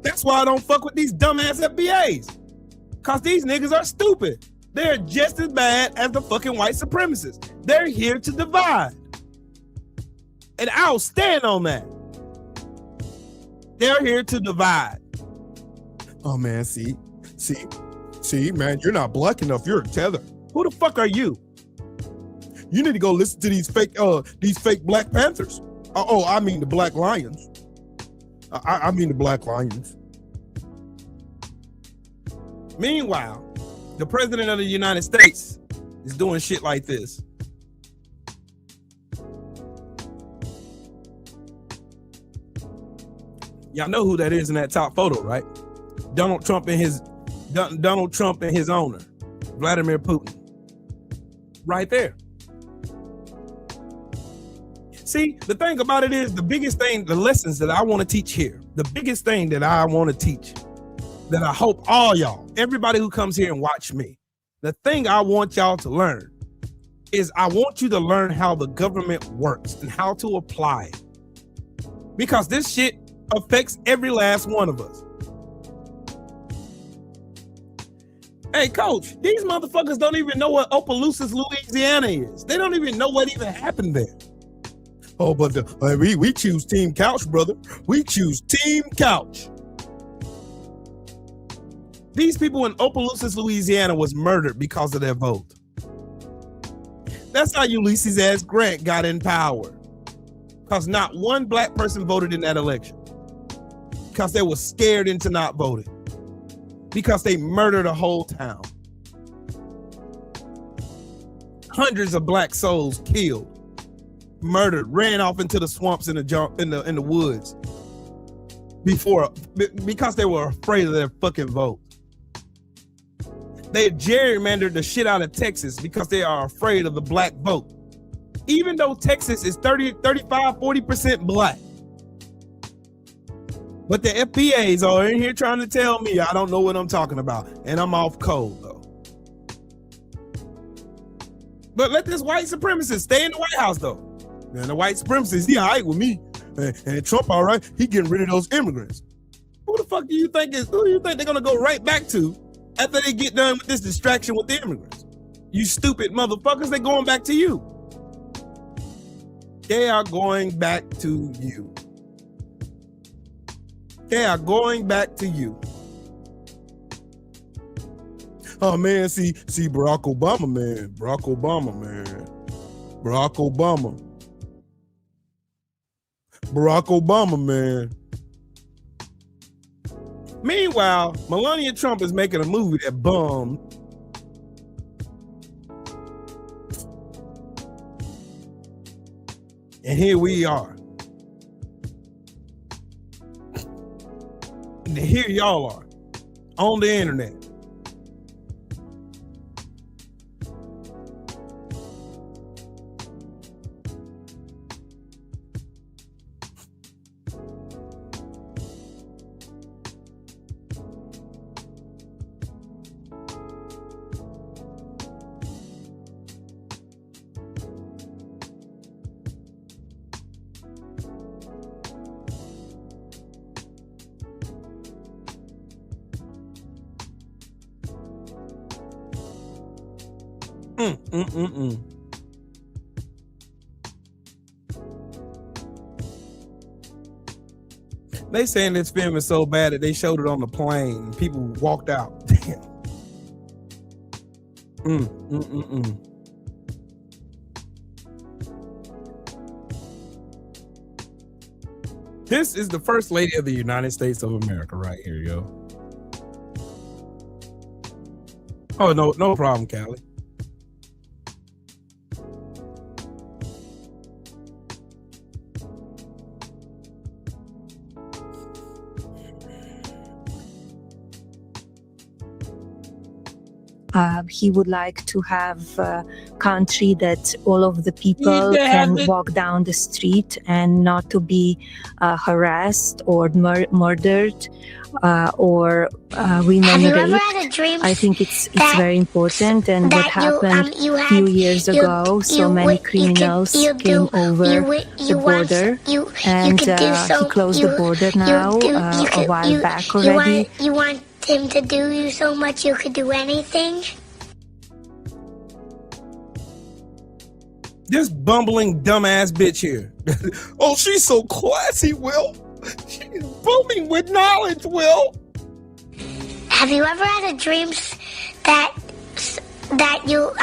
That's why I don't fuck with these dumbass FBAs. Cause these niggas are stupid. They're just as bad as the fucking white supremacists. They're here to divide. And I'll stand on that. They're here to divide. Oh man, see, man, you're not black enough. You're a tether. Who the fuck are you? You need to go listen to these fake Black Panthers. I mean the Black Lions. I mean the Black Lions. Meanwhile, the president of the United States is doing shit like this. Y'all know who that is in that top photo, right? Donald Trump and his owner, Vladimir Putin. Right there. See, the thing about it is the biggest thing, the lessons that I want to teach here, the biggest thing that I want to teach, that I hope all y'all, everybody who comes here and watch me, the thing I want y'all to learn is I want you to learn how the government works and how to apply it. Because this shit affects every last one of us. Hey, coach, these motherfuckers don't even know what Opelousas, Louisiana is. They don't even know what even happened there. Oh, but we choose Team Couch, brother. We choose Team Couch. These people in Opelousas, Louisiana was murdered because of their vote. That's how Ulysses S. Grant got in power. Because not one black person voted in that election. Because they were scared into not voting. Because they murdered a whole town. Hundreds of black souls killed, murdered, ran off into the swamps in the woods because they were afraid of their fucking vote. They gerrymandered the shit out of Texas because they are afraid of the black vote. Even though Texas is 35-40% black. But the FBAs are in here trying to tell me I don't know what I'm talking about. And I'm off code, though. But let this white supremacist stay in the White House, though. And the white supremacist, he all right with me. And Trump, all right, he getting rid of those immigrants. Who the fuck do you think they're going to go right back to after they get done with this distraction with the immigrants? You stupid motherfuckers, they're going back to you. They are going back to you. They are going back to you. Oh man, see Barack Obama, man. Barack Obama, man. Meanwhile, Melania Trump is making a movie that bummed. And here we are. And here y'all are on the internet. They saying this film is so bad that they showed it on the plane and people walked out. Damn. This is the First Lady of the United States of America right here, yo. Oh, no problem, Callie. He would like to have a country that all of the people can walk down the street and not to be harassed or murdered or women raped. I think it's very important. And what happened a few years ago, so many criminals came over the border, and he closed the border now a while back already. You want him to do you so much you could do anything? This bumbling dumbass bitch here. Oh, she's so classy, Will. She's booming with knowledge, Will. Have you ever had a dream that you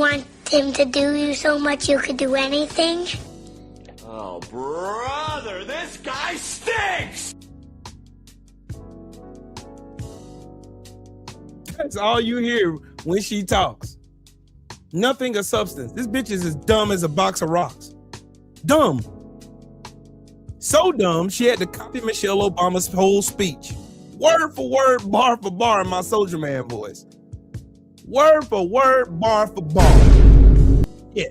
want him to do you so much you could do anything? Oh, brother, this guy stinks! That's all you hear when she talks. Nothing of substance. This bitch is as dumb as a box of rocks. Dumb. So dumb, she had to copy Michelle Obama's whole speech. word for word, bar for bar in my Soldier Man voice. Word for word, bar for bar. Yeah.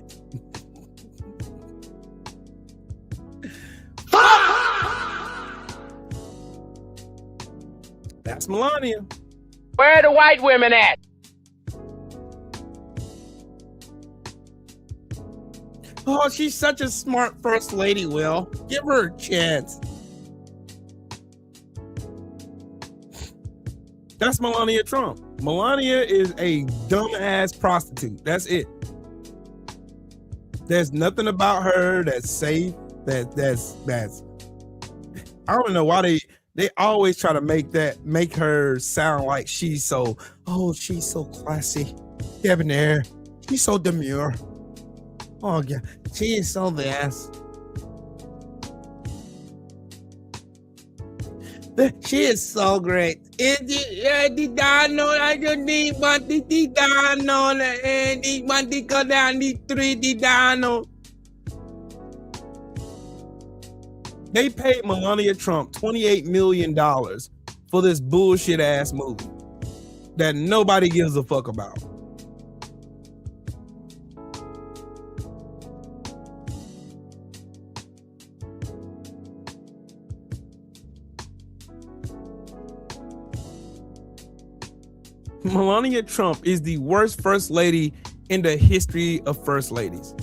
That's Melania. Where are the white women at? Oh, she's such a smart first lady, Will. Give her a chance. That's Melania Trump. Melania is a dumbass prostitute. That's it. There's nothing about her that's safe. That's I don't know why they always try to make her sound like she's so classy, debonair. She's so demure. Oh yeah, she is so this. She is so great. They paid Melania Trump $28 million for this bullshit ass movie that nobody gives a fuck about. Melania Trump is the worst first lady in the history of first ladies.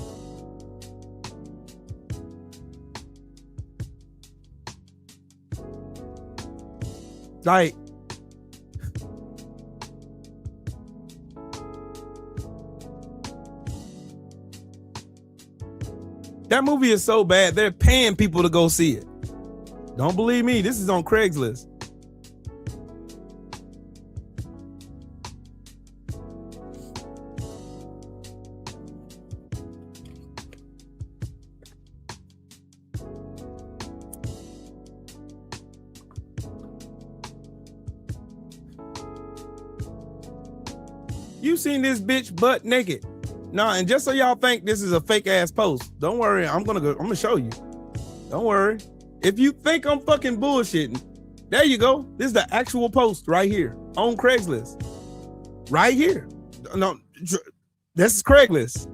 Like, that movie is so bad, they're paying people to go see it. Don't believe me, this is on Craigslist. You seen this bitch butt naked. Nah, and just so y'all think this is a fake ass post, don't worry, I'm gonna show you. Don't worry. If you think I'm fucking bullshitting, there you go. This is the actual post right here on Craigslist. Right here. No, this is Craigslist.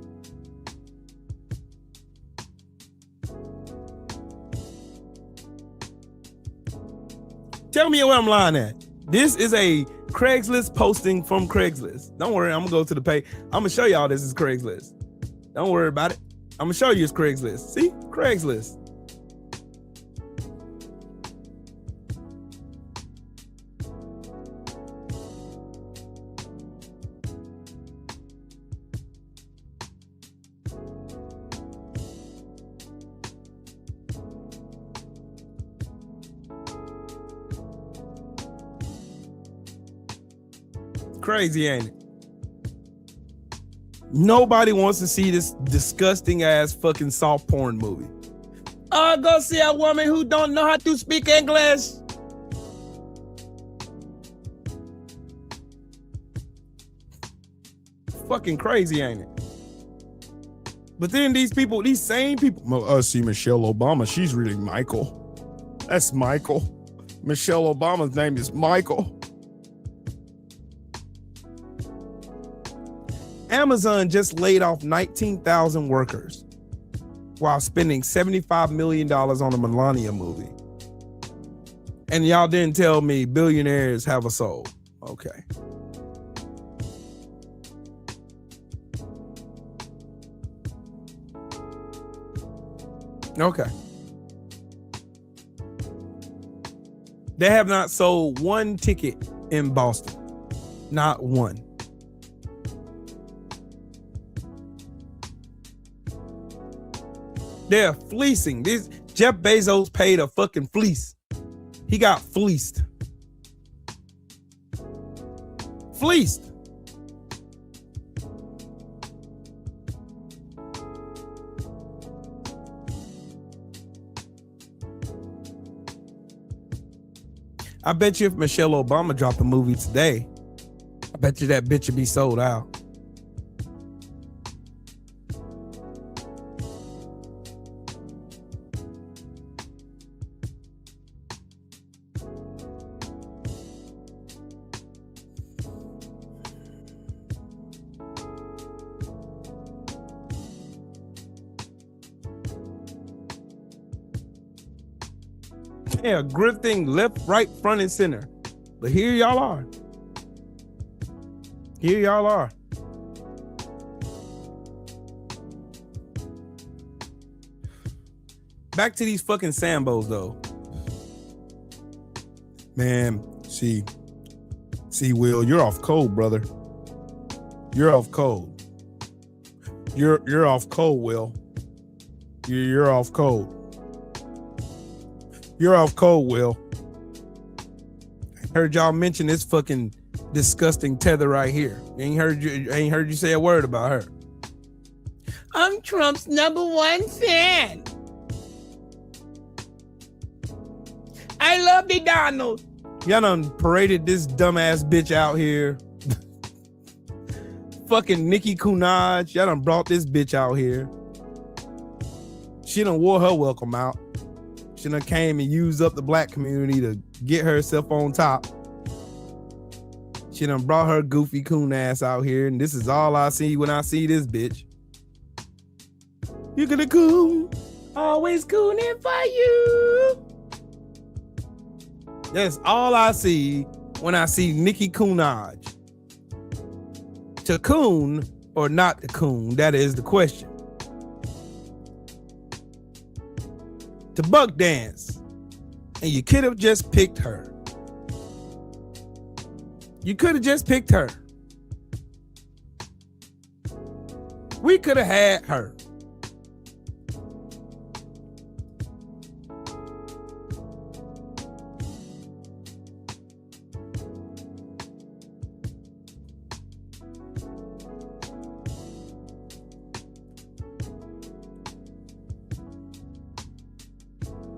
Tell me where I'm lying at. This is a Craigslist posting from Craigslist. Don't worry, I'm gonna go to the page. I'm gonna show y'all this is Craigslist. Don't worry about it. I'm gonna show you it's Craigslist. See? Craigslist. Crazy, ain't it? Nobody wants to see this disgusting ass fucking soft porn movie. Oh, go see a woman who don't know how to speak English. Fucking crazy, ain't it? But then these same people. See Michelle Obama, she's reading Michael. That's Michael. Michelle Obama's name is Michael. Amazon just laid off 19,000 workers while spending $75 million on a Melania movie. And y'all didn't tell me billionaires have a soul. Okay. Okay. They have not sold one ticket in Boston. Not one. They're fleecing. This Jeff Bezos paid a fucking fleece. He got fleeced. Fleeced. I bet you if Michelle Obama dropped a movie today, I bet you that bitch would be sold out. Yeah, grifting left, right, front, and center. But here y'all are. Here y'all are. Back to these fucking Sambos though. Man, see, Will, you're off cold, brother. You're off cold. You're off cold, Will. You're off cold. You're off cold, Will. Heard y'all mention this fucking disgusting tether right here. Ain't heard you say a word about her. I'm Trump's #1 fan. I love the Donald. Y'all done paraded this dumbass bitch out here. Fucking Nicki Minaj. Y'all done brought this bitch out here. She done wore her welcome out. She done came and used up the black community to get herself on top. She done brought her goofy coon ass out here, and this is all I see when I see this bitch. You gonna coon, always cooning for you. That's all I see when I see Nicki Minaj. To coon or not to coon, that is the question. To buck dance, and you could have just picked her. You could have just picked her. We could have had her.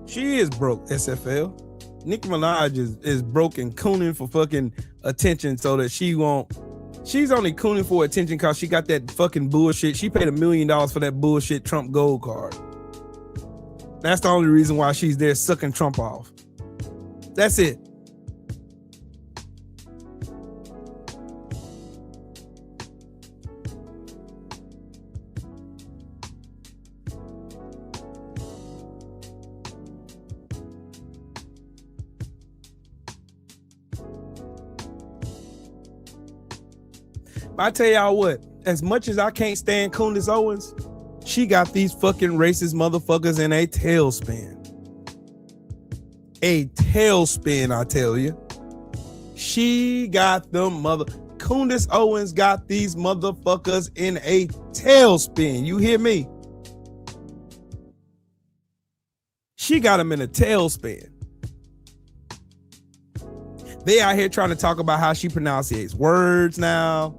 She is broke, SFL. Nicki Minaj is broke and cooning for fucking attention so that she won't. She's only cooning for attention because she got that fucking bullshit. She paid $1 million for that bullshit Trump gold card. That's the only reason why she's there sucking Trump off. That's it. I tell y'all what, as much as I can't stand Candace Owens, she got these fucking racist motherfuckers in a tailspin. A tailspin, I tell you. She got them Candace Owens got these motherfuckers in a tailspin. You hear me? She got them in a tailspin. They out here trying to talk about how she pronunciates words now.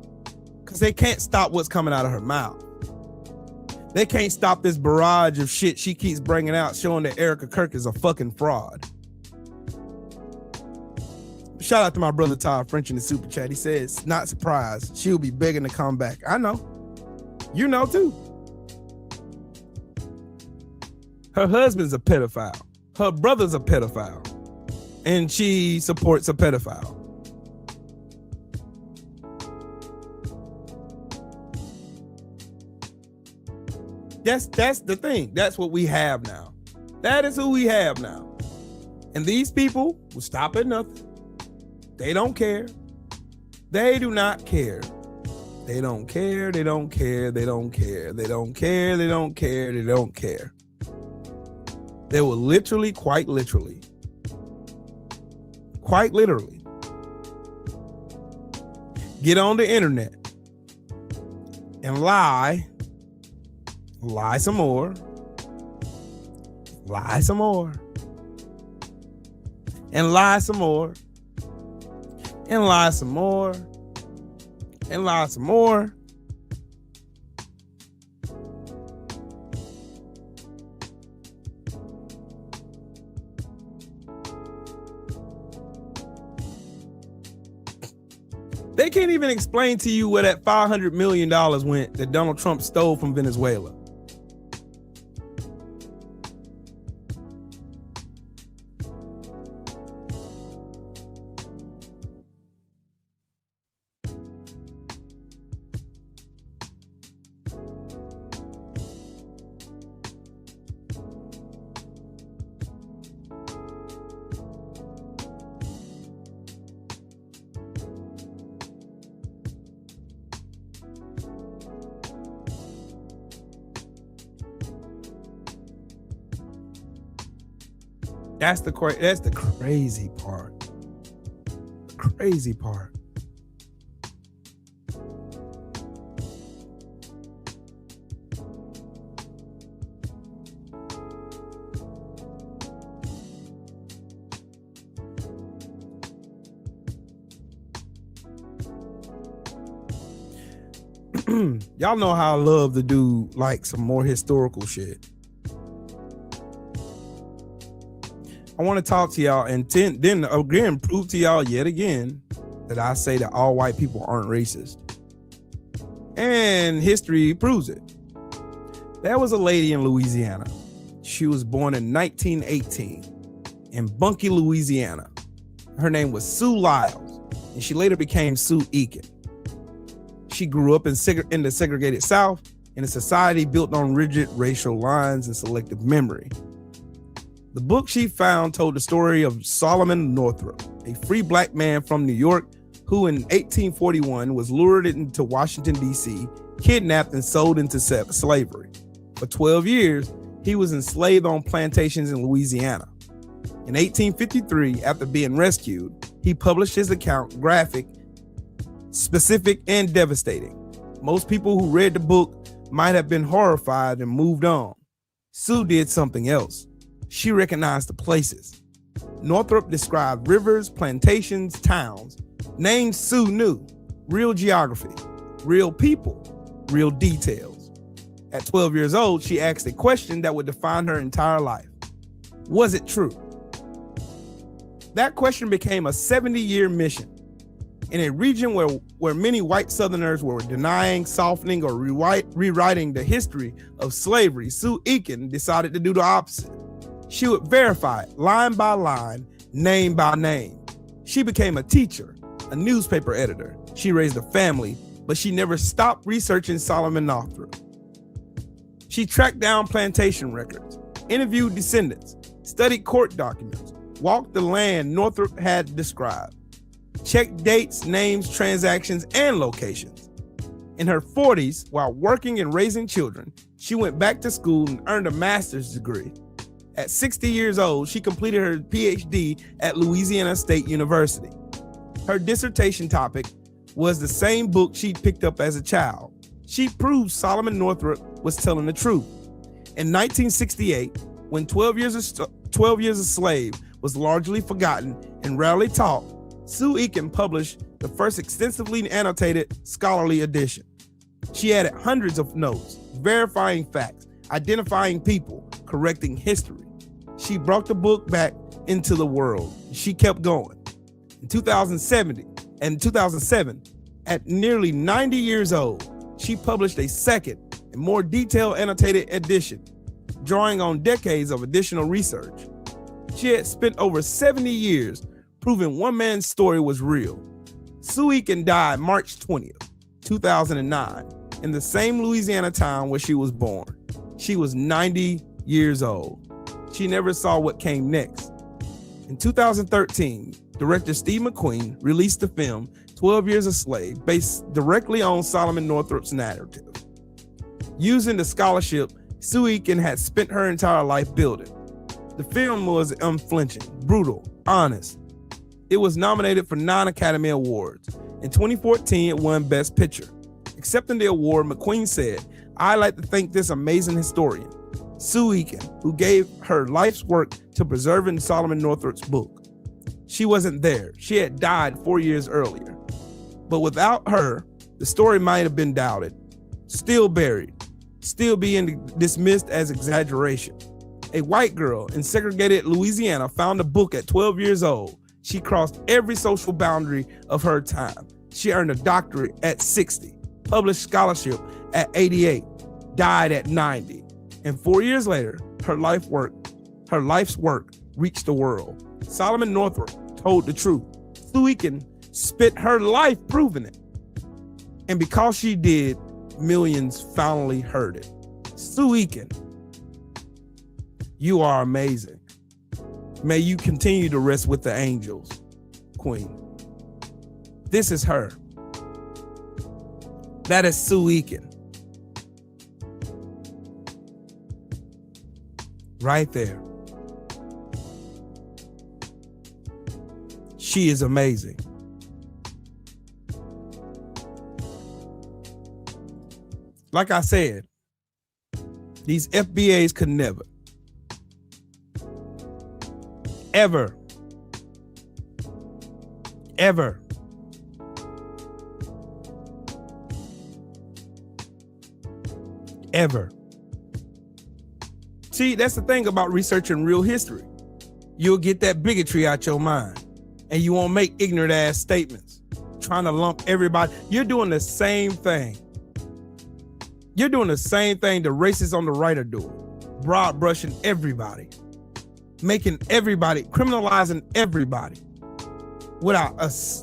Because they can't stop what's coming out of her mouth. They can't stop this barrage of shit she keeps bringing out, showing that Erica Kirk is a fucking fraud. Shout out to my brother Todd French in the super chat. He says, not surprised. She'll be begging to come back. I know. You know too. Her husband's a pedophile. Her brother's a pedophile. And she supports a pedophile. That's the thing. That's what we have now. That is who we have now. And these people will stop at nothing. They don't care. They do not care. They don't care. They don't care. They don't care. They don't care. They don't care. They don't care. They will literally, quite literally, get on the internet and lie some more, lie some more, and lie some more, and lie some more, and lie some more. They can't even explain to you where that $500 million went that Donald Trump stole from Venezuela. That's the crazy part. The crazy part. Y'all know how I love to do like some more historical shit. I want to talk to y'all and then again prove to y'all yet again that I say that all white people aren't racist. And history proves it. There was a lady in Louisiana. She was born in 1918 in Bunkie, Louisiana. Her name was Sue Lyles, and she later became Sue Eakin. She grew up in the segregated South in a society built on rigid racial lines and selective memory. The book she found told the story of Solomon Northup, a free black man from New York who in 1841 was lured into Washington, D.C., kidnapped and sold into slavery. For 12 years, he was enslaved on plantations in Louisiana. In 1853, after being rescued, he published his account, graphic, specific, and devastating. Most people who read the book might have been horrified and moved on. Sue did something else. She recognized the places. Northup described rivers, plantations, towns. Names Sue knew. Real geography, real people, real details. At 12 years old, she asked a question that would define her entire life. Was it true? That question became a 70-year mission. In a region where many white Southerners were denying, softening, or rewriting the history of slavery, Sue Eakin decided to do the opposite. She would verify it line by line, name by name. She became a teacher, a newspaper editor. She raised a family, but she never stopped researching Solomon Northup. She tracked down plantation records, interviewed descendants, studied court documents, walked the land Northup had described, checked dates, names, transactions, and locations. In her 40s, while working and raising children, she went back to school and earned a master's degree. At 60 years old, she completed her PhD at Louisiana State University. Her dissertation topic was the same book she'd picked up as a child. She proved Solomon Northup was telling the truth. In 1968, when 12 years a slave was largely forgotten and rarely taught, Sue Eakin published the first extensively annotated scholarly edition. She added hundreds of notes, verifying facts, identifying people, correcting history. She brought the book back into the world. She kept going. In 2007, at nearly 90 years old, she published a second and more detailed annotated edition, drawing on decades of additional research. She had spent over 70 years proving one man's story was real. Sue Eakin died March 20th, 2009, in the same Louisiana town where she was born. She was 90 years old. She never saw what came next. In 2013, director Steve McQueen released the film 12 Years a Slave, based directly on Solomon Northup's narrative. Using the scholarship Sue Eakin had spent her entire life building. The film was unflinching, brutal, honest. It was nominated for 9 Academy Awards. In 2014, it won Best Picture. Accepting the award, McQueen said, "I'd like to thank this amazing historian, Sue Eakin, who gave her life's work to preserving Solomon Northup's book. She wasn't there. She had died 4 years earlier. But without her, the story might have been doubted, still buried, still being dismissed as exaggeration. A white girl in segregated Louisiana found a book at 12 years old. She crossed every social boundary of her time. She earned a doctorate at 60, published scholarship at 88, died at 90. And 4 years later, her life's work reached the world. Solomon Northup told the truth. Sue Eakin spent her life proving it. And because she did, millions finally heard it. Sue Eakin, you are amazing. May you continue to rest with the angels, Queen. This is her. That is Sue Eakin. Right there. she is amazing. Like I said, these FBAs could never, ever, ever see, that's the thing about researching real history. You'll get that bigotry out your mind and you won't make ignorant ass statements trying to lump everybody. You're doing the same thing. You're doing the same thing the racists on the right are doing. Broad brushing everybody, making everybody, criminalizing everybody without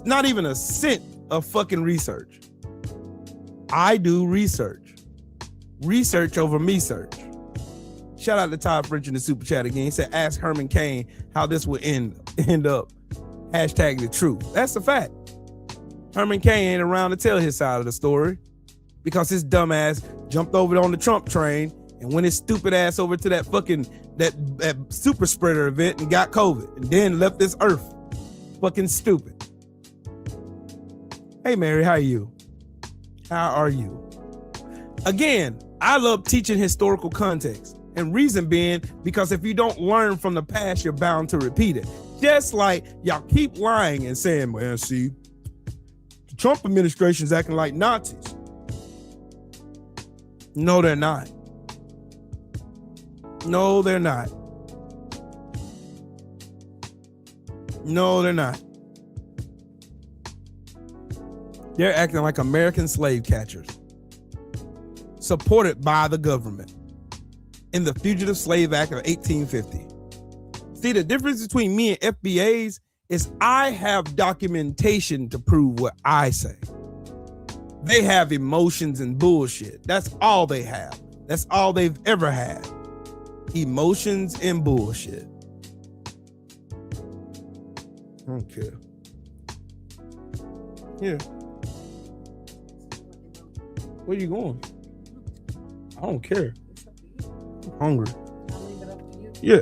not even a cent of fucking research. I do research over me search. Shout out to Todd French in the super chat again. He said, ask Herman Cain how this would end up. Hashtag the truth. That's a fact. Herman Cain ain't around to tell his side of the story because his dumb ass jumped over on the Trump train and went his stupid ass over to that fucking, that super spreader event and got COVID and then left this earth. Fucking stupid. Hey, Mary, how are you? How are you? Again, I love teaching historical context. And reason being, because if you don't learn from the past, you're bound to repeat it. Just like y'all keep lying and saying, man, see, the Trump administration's acting like Nazis. No, they're not. No, they're not. No, they're not. They're acting like American slave catchers, supported by the government in the Fugitive Slave Act of 1850. See, the difference between me and FBAs is I have documentation to prove what I say. They have emotions and bullshit. That's all they have. That's all they've ever had. Emotions and bullshit. Okay. Yeah. Where you going? I don't care. I'm hungry. I'll leave it up to you. Yeah,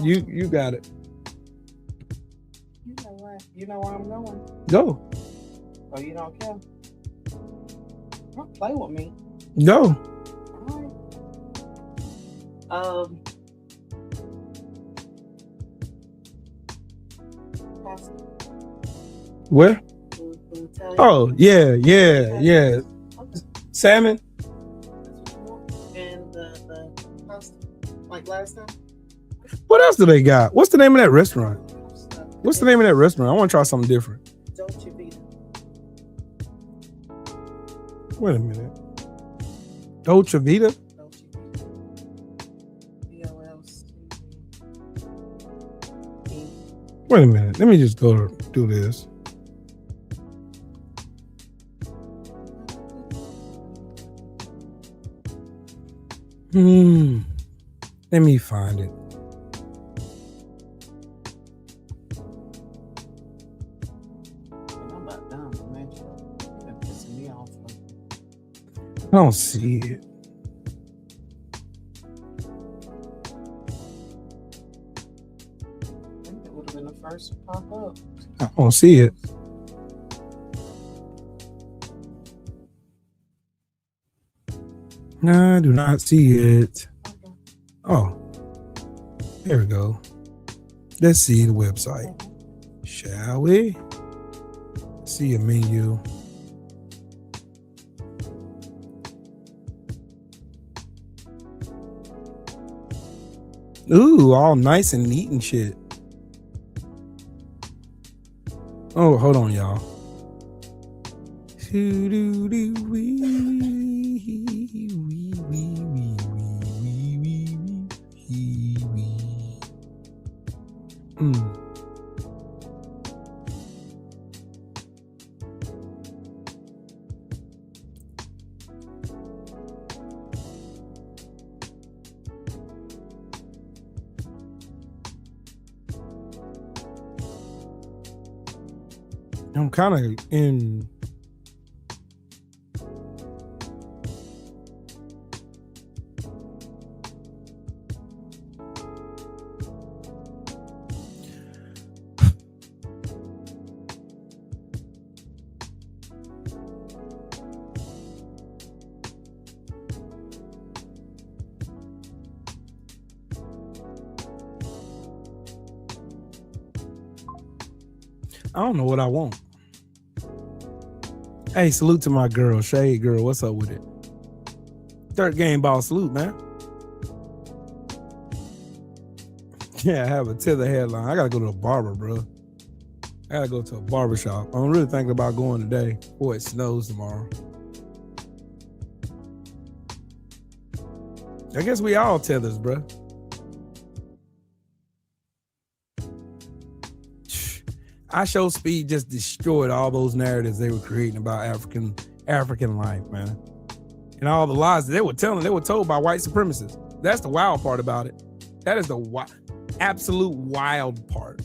you got it. You know what? You know where I'm going? Go. Oh, you don't care? Don't play with me. Go. All right. Pasta. Where? Italian. Oh, yeah. Salmon? And the pasta, like last time? What else do they got? What's the name of that restaurant? What's the name of that restaurant? I want to try something different. Dolce Vita. Wait a minute. Dolce Vita? Dolce Vita. Wait a minute. Let me just go do this. Let me find it. I'm about done, man. You're pissing me off. I don't see it. I think it would have been the first to pop up. I don't see it. No, I do not see it. Oh, there we go. Let's see the website. Shall we? See a menu. Ooh, all nice and neat and shit. Oh, hold on, y'all. I'm kind of in. I don't know what I want. Hey, salute to my girl, Shade Girl. What's up with it? Third game ball salute, man. Yeah, I have a tether headline. I gotta go to a barber, bro. I gotta go to a barber shop. I'm really thinking about going today before it snows tomorrow. I guess we all tethers, bro. I Show Speed just destroyed all those narratives they were creating about African life, man. And all the lies that they were telling, they were told by white supremacists. That's the wild part about it. That is the absolute wild part.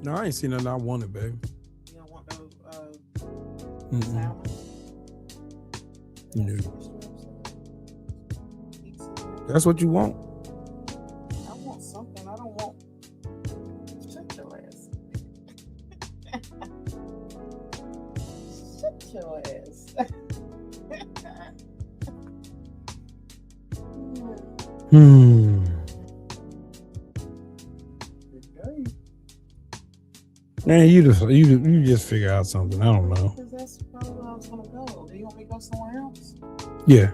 No, I ain't seen nothing I wanted, babe. You don't want those salmon? No. That's what you want? I want something. I don't want. Shut your ass. Shut your ass. Man, you just figure out something. I don't know. Because that's probably where I was gonna go. Do you want me to go somewhere else? Yeah.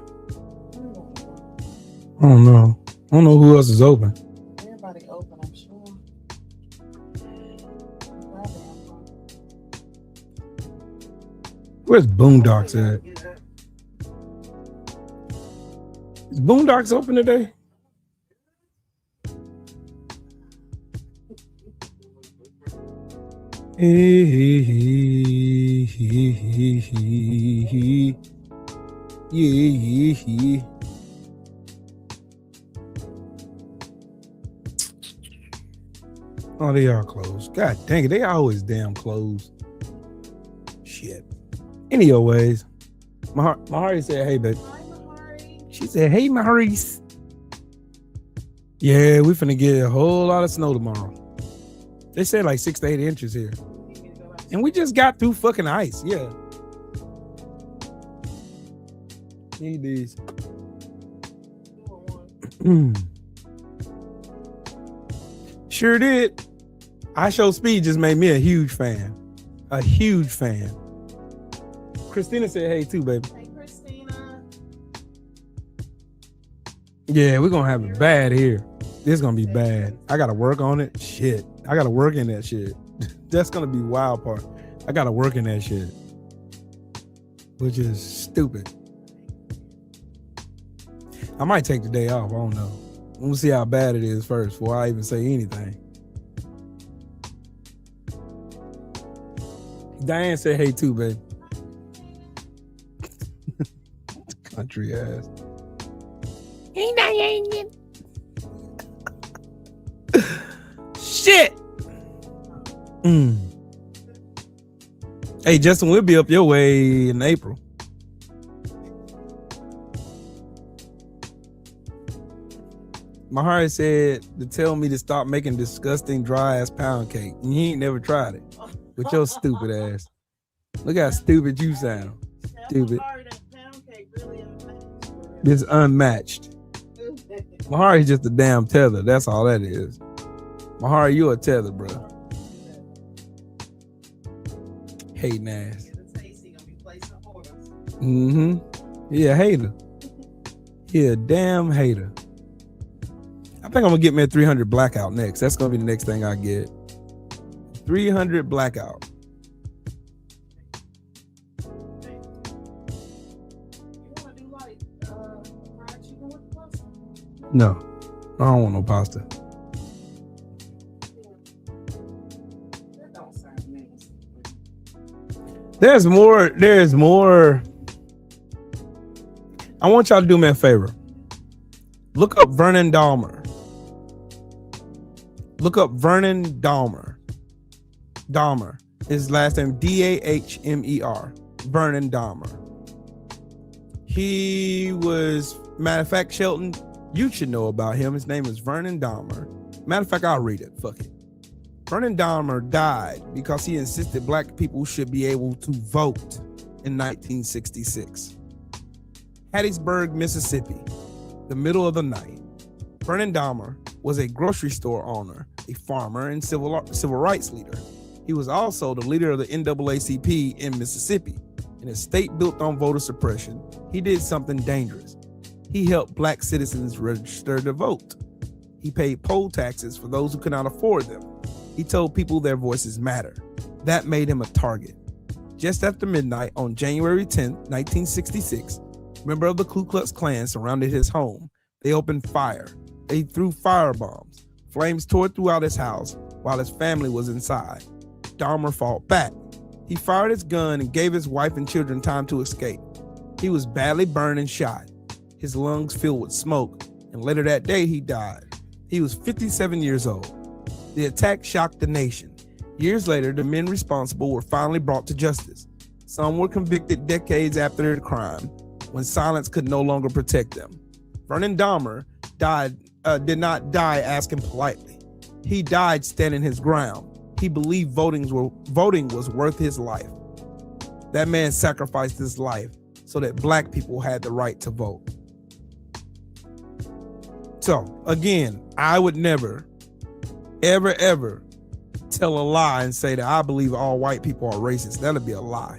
I don't know. I don't know who else is open. Everybody open, I'm sure. Where's Boondocks at? Is Boondocks open today? Yeah. Oh, they are closed. God dang it, they always damn closed. Shit. Anyways, Mahari said, "Hey, babe." She said, "Hey, Maurice." Yeah, we finna get a whole lot of snow tomorrow. They said like 6 to 8 inches here. And we just got through fucking ice. Yeah. Need these. Sure did. I Show Speed just made me a huge fan. A huge fan. Christina said, "Hey, too, baby." Hey, Christina. Yeah, we're gonna have it bad here. This is gonna be bad. I gotta work on it. Shit. I gotta work in that shit. That's gonna be wild part. I gotta work in that shit. Which is stupid. I might take the day off. I don't know. We'll see how bad it is first before I even say anything. Diane said, "Hey, too, babe." Country ass. Hey, Diane. Shit. Hey, Justin, we'll be up your way in April. Mahari said to tell me to stop making disgusting dry ass pound cake. And he ain't never tried it with your stupid ass. Look how stupid you sound. Stupid. It's unmatched. Mahari's just a damn tether. That's all that is. Mahari, you a tether, bro. Hating ass. He a hater. He a damn hater. I think I'm gonna get me a 300 blackout next. That's gonna be the next thing I get. 300 blackout. No, I don't want no pasta. There's more. I want y'all to do me a favor. Look up Vernon Dahmer. Look up Vernon Dahmer. Dahmer. His last name Dahmer. Vernon Dahmer. He was, matter of fact, Shelton, you should know about him. His name is Vernon Dahmer. Matter of fact, I'll read it. Fuck it. Vernon Dahmer died because he insisted black people should be able to vote in 1966. Hattiesburg, Mississippi, the middle of the night. Vernon Dahmer was a grocery store owner, a farmer, and civil rights leader. He was also the leader of the NAACP in Mississippi. In a state built on voter suppression, he did something dangerous. He helped black citizens register to vote. He paid poll taxes for those who could not afford them. He told people their voices matter. That made him a target. Just after midnight on January 10, 1966, members of the Ku Klux Klan surrounded his home. They opened fire. They threw firebombs. Flames tore throughout his house while his family was inside. Dahmer fought back. He fired his gun and gave his wife and children time to escape. He was badly burned and shot. His lungs filled with smoke, and later that day he died. He was 57 years old. The attack shocked the nation. Years later, the men responsible were finally brought to justice. Some were convicted decades after their crime, when silence could no longer protect them. Vernon Dahmer did not die asking politely. He died standing his ground. He believed voting was worth his life. That man sacrificed his life so that black people had the right to vote. So again, I would never, ever tell a lie and say that I believe all white people are racist. That'd be a lie.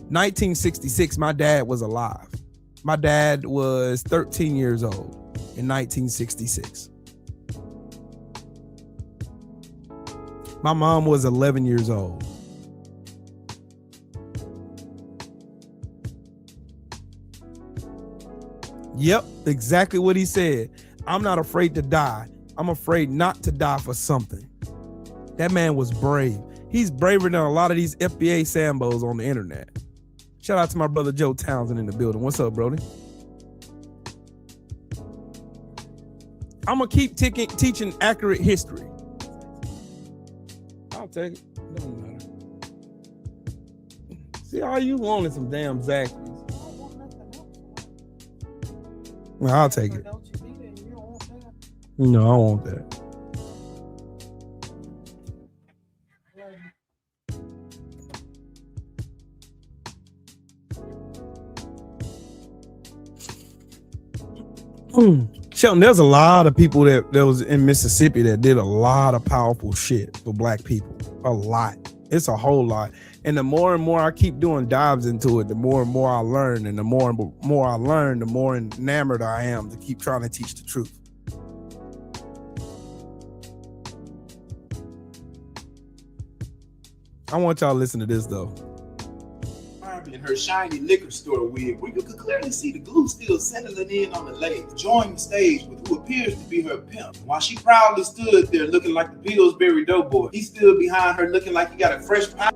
1966, my dad was alive. My dad was 13 years old in 1966. My mom was 11 years old. Yep, exactly what he said. I'm not afraid to die. I'm afraid not to die for something. That man was brave. He's braver than a lot of these FBA Sambos on the internet. Shout out to my brother Joe Townsend in the building. What's up, Brody? I'm gonna keep teaching accurate history. I'll take it. Don't matter. See, all you want is some damn Zaccharies. Well, I'll take it. No, I want that. Shelton, there's a lot of people that was in Mississippi that did a lot of powerful shit for black people. A lot. It's a whole lot. And the more and more I keep doing dives into it, the more and more I learn. And the more and more I learn, the more enamored I am to keep trying to teach the truth. I want y'all to listen to this though. In her shiny liquor store wig, where you could clearly see the glue still settling in on the leg, joined the stage with who appears to be her pimp. While she proudly stood there looking like the Pillsbury Doughboy, he stood behind her looking like he got a fresh pie.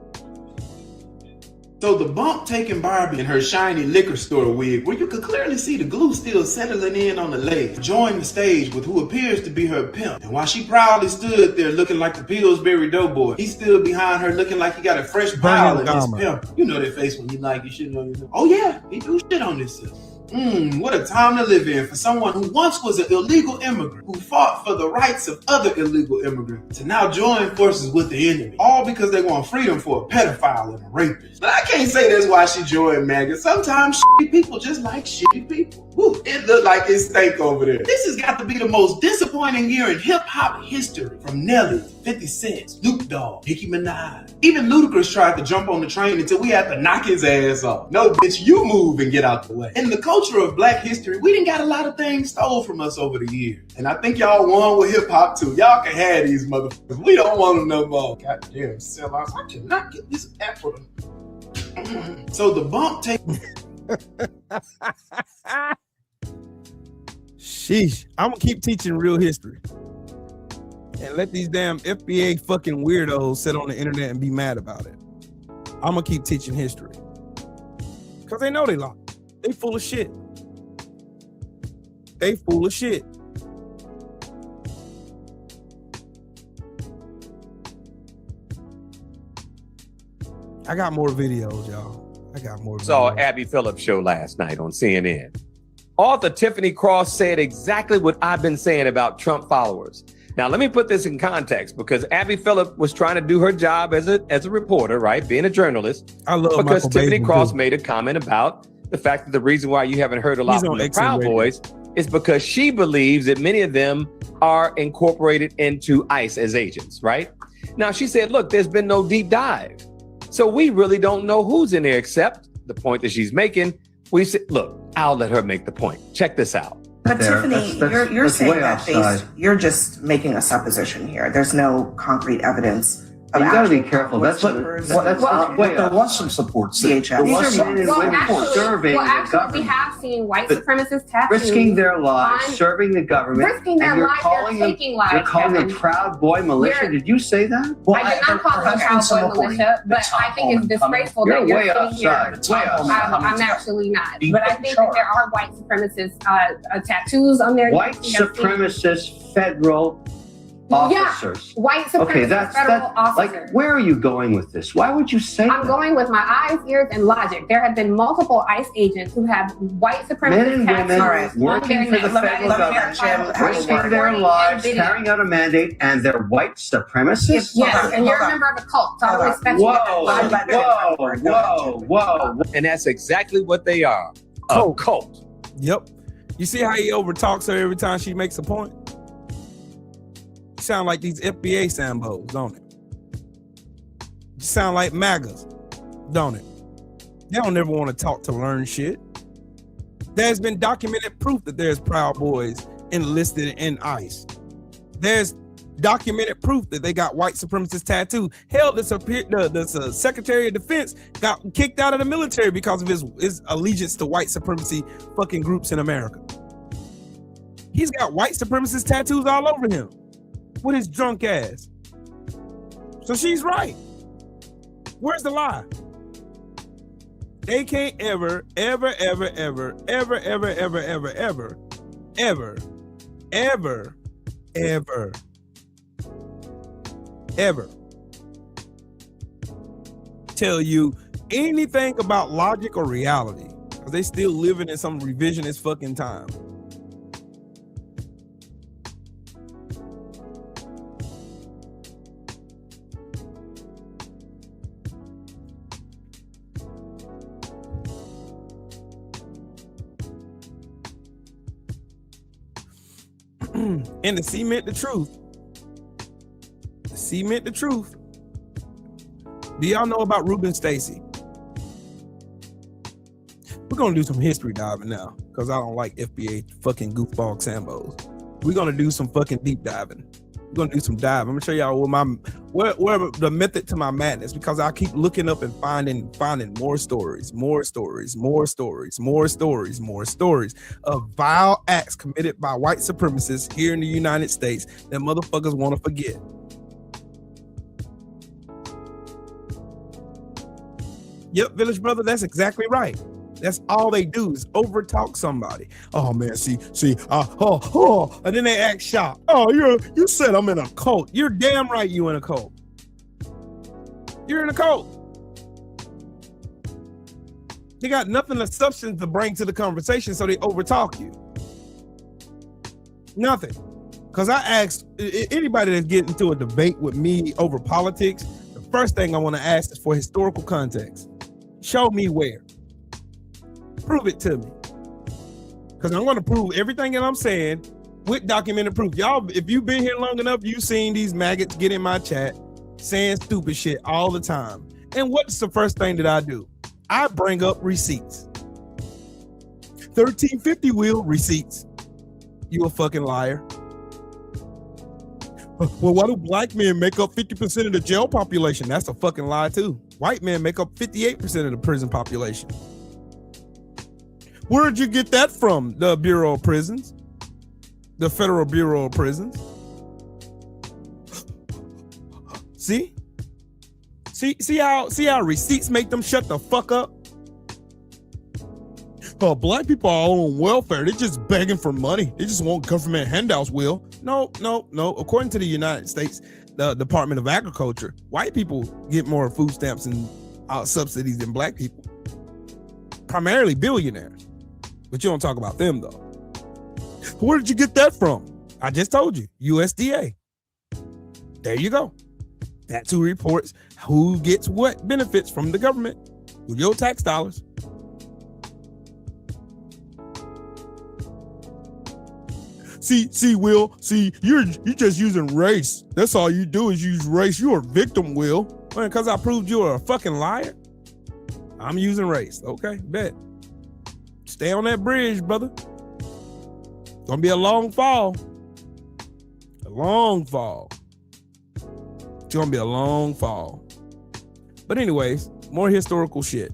So the bump taking Barbie in her shiny liquor store wig, where you could clearly see the glue still settling in on the leg, joined the stage with who appears to be her pimp. And while she proudly stood there looking like the Pillsbury Doughboy, he stood behind her looking like he got a fresh pile in his pimp. You know that face when you like you shit on yourself. Oh yeah, he do shit on himself. What a time to live in for someone who once was an illegal immigrant, who fought for the rights of other illegal immigrants, to now join forces with the enemy, all because they want freedom for a pedophile and a rapist. But I can't say that's why she joined MAGA. Sometimes shitty people just like shitty people. Woo, it looked like it stank over there. This has got to be the most disappointing year in hip-hop history, from Nelly, 50 Cent, Snoop Dogg, Nicki Minaj. Even Ludacris tried to jump on the train until we had to knock his ass off. No, bitch, you move and get out the way. In the culture of black history, we done got a lot of things stole from us over the years. And I think y'all won with hip-hop too. Y'all can have these motherfuckers. We don't want them no more. Goddamn sellouts. I cannot get this app for them. So the bump take... Sheesh. I'm gonna keep teaching real history. And let these damn FBA fucking weirdos sit on the internet and be mad about it. I'm gonna keep teaching history. Cause they know they lie. They full of shit. They full of shit. I got more videos, y'all. I got more videos. Saw Abby Phillips' show last night on CNN. Author Tiffany Cross said exactly what I've been saying about Trump followers. Now, let me put this in context, because Abby Phillip was trying to do her job as a reporter, right? Being a journalist. I love because Michael Tiffany Bateman, Cross too. made a comment about the fact that the reason why you haven't heard a lot from the Proud Boys is because she believes that many of them are incorporated into ICE as agents, right? Now, she said, look, there's been no deep dive. So we really don't know who's in there, except the point that she's making. We said, look, I'll let her make the point. Check this out. But Tiffany, you're saying that you're just making a supposition here. There's no concrete evidence. You got to be careful. That's what. There was some support. There was some men and women serving the government. We have seen white supremacist tattoos risking their lives, serving the government. Risking their lives, they're taking lives. You're calling them Proud Boy militia. Did you say that? Well, I did not call them Proud Boy militia, but I think it's disgraceful that you're sitting here. I'm actually not. But I think that there are white supremacist tattoos on their white supremacist federal officers. Yeah, white supremacist federal officers. Like, where are you going with this? Why would you say I'm going with my eyes, ears, and logic. There have been multiple ICE agents who have white supremacist men and women working for the federal government, risking their lives, carrying out a mandate, and they're white supremacists? Yes, and you're a member of a cult, so I would expect you to Whoa. And that's exactly what they are. A cult. Yep. You see how he overtalks her every time she makes a point? You sound like these FBA Sambos, don't it? You sound like MAGAs, don't it? They don't ever want to talk to learn shit. There's been documented proof that there's Proud Boys enlisted in ICE. There's documented proof that they got white supremacist tattoo. Hell, the Secretary of Defense got kicked out of the military because of his allegiance to white supremacy fucking groups in America. He's got white supremacist tattoos all over him with his drunk ass. So she's right. Where's the lie? They can't ever tell you anything about logic or reality, because they still living in some revisionist fucking time. And to cement the truth, do y'all know about Ruben Stacy? We're gonna do some history diving now, because I don't like FBA fucking goofball Sambos. We're gonna do some fucking deep diving. We're gonna do some dive. I'm gonna show y'all where the method to my madness, because I keep looking up and finding more stories of vile acts committed by white supremacists here in the United States that motherfuckers want to forget. Yep, Village Brother, that's exactly right. That's all they do is overtalk somebody. Oh man, and then they act shocked. Oh, you said I'm in a cult. You're damn right you in a cult. You're in a cult. They got nothing of substance to bring to the conversation, so they overtalk you. Nothing. Because I asked anybody that's getting into a debate with me over politics, the first thing I want to ask is for historical context. Show me where. Prove it to me. Because I'm going to prove everything that I'm saying with documented proof. Y'all, if you've been here long enough, you've seen these maggots get in my chat saying stupid shit all the time. And what's the first thing that I do? I bring up receipts. 1350 wheel receipts. You a fucking liar. Well, why do black men make up 50% of the jail population? That's a fucking lie too. White men make up 58% of the prison population. Where'd you get that from? The Bureau of Prisons? The Federal Bureau of Prisons? See? See how receipts make them shut the fuck up? Black people are all on welfare. They're just begging for money. They just want government handouts, Will. No. According to the United States, the Department of Agriculture, white people get more food stamps and subsidies than black people. Primarily billionaires. But you don't talk about them, though. Where did you get that from? I just told you, USDA. There you go. That's who reports who gets what benefits from the government with your tax dollars. See, Will. See, you're just using race. That's all you do is use race. You're a victim, Will. Because I proved you're a fucking liar. I'm using race. Okay, bet. Stay on that bridge, brother. Gonna be a long fall. A long fall. It's gonna be a long fall. But anyways, more historical shit.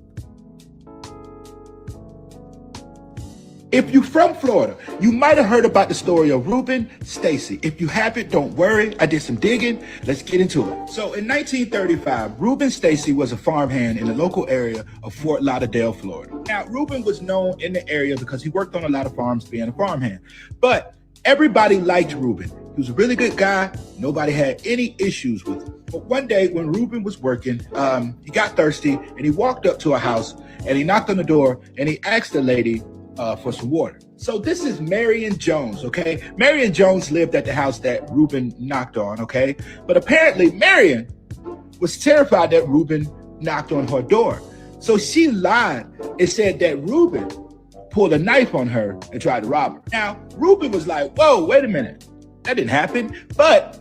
If you're from Florida, you might have heard about the story of Reuben Stacy. If you haven't, don't worry. I did some digging. Let's get into it. So in 1935, Reuben Stacy was a farmhand in the local area of Fort Lauderdale, Florida. Now, Reuben was known in the area because he worked on a lot of farms being a farmhand. But everybody liked Reuben. He was a really good guy. Nobody had any issues with him. But one day when Reuben was working, he got thirsty and he walked up to a house and he knocked on the door and he asked the lady for some water. So this is Marion Jones, okay? Marion Jones lived at the house that Reuben knocked on, okay? But apparently Marion was terrified that Reuben knocked on her door. So she lied and said that Reuben pulled a knife on her and tried to rob her. Now, Reuben was like, whoa, wait a minute. That didn't happen. But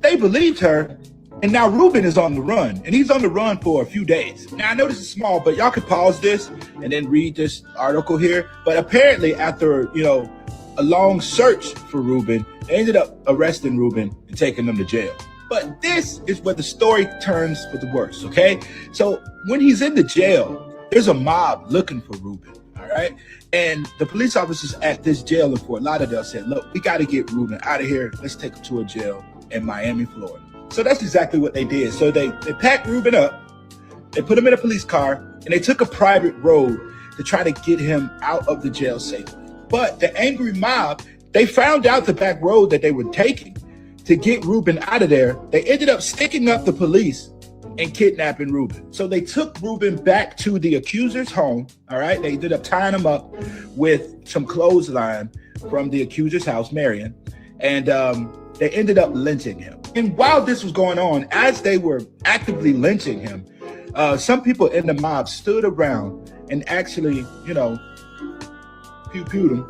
they believed her. And now Reuben is on the run, and he's on the run for a few days. Now, I know this is small, but y'all could pause this and then read this article here. But apparently, after, a long search for Reuben, they ended up arresting Reuben and taking him to jail. But this is where the story turns for the worse, okay? So when he's in the jail, there's a mob looking for Reuben, all right? And the police officers at this jail in Fort Lauderdale said, look, we got to get Reuben out of here. Let's take him to a jail in Miami, Florida. So that's exactly what they did. So they packed Reuben up, they put him in a police car, and they took a private road to try to get him out of the jail safely. But the angry mob, they found out the back road that they were taking to get Reuben out of there. They ended up sticking up the police and kidnapping Reuben. So they took Reuben back to the accuser's home, all right? They ended up tying him up with some clothesline from the accuser's house, Marion, and they ended up lynching him. And while this was going on, as they were actively lynching him, some people in the mob stood around and actually, pew-pewed him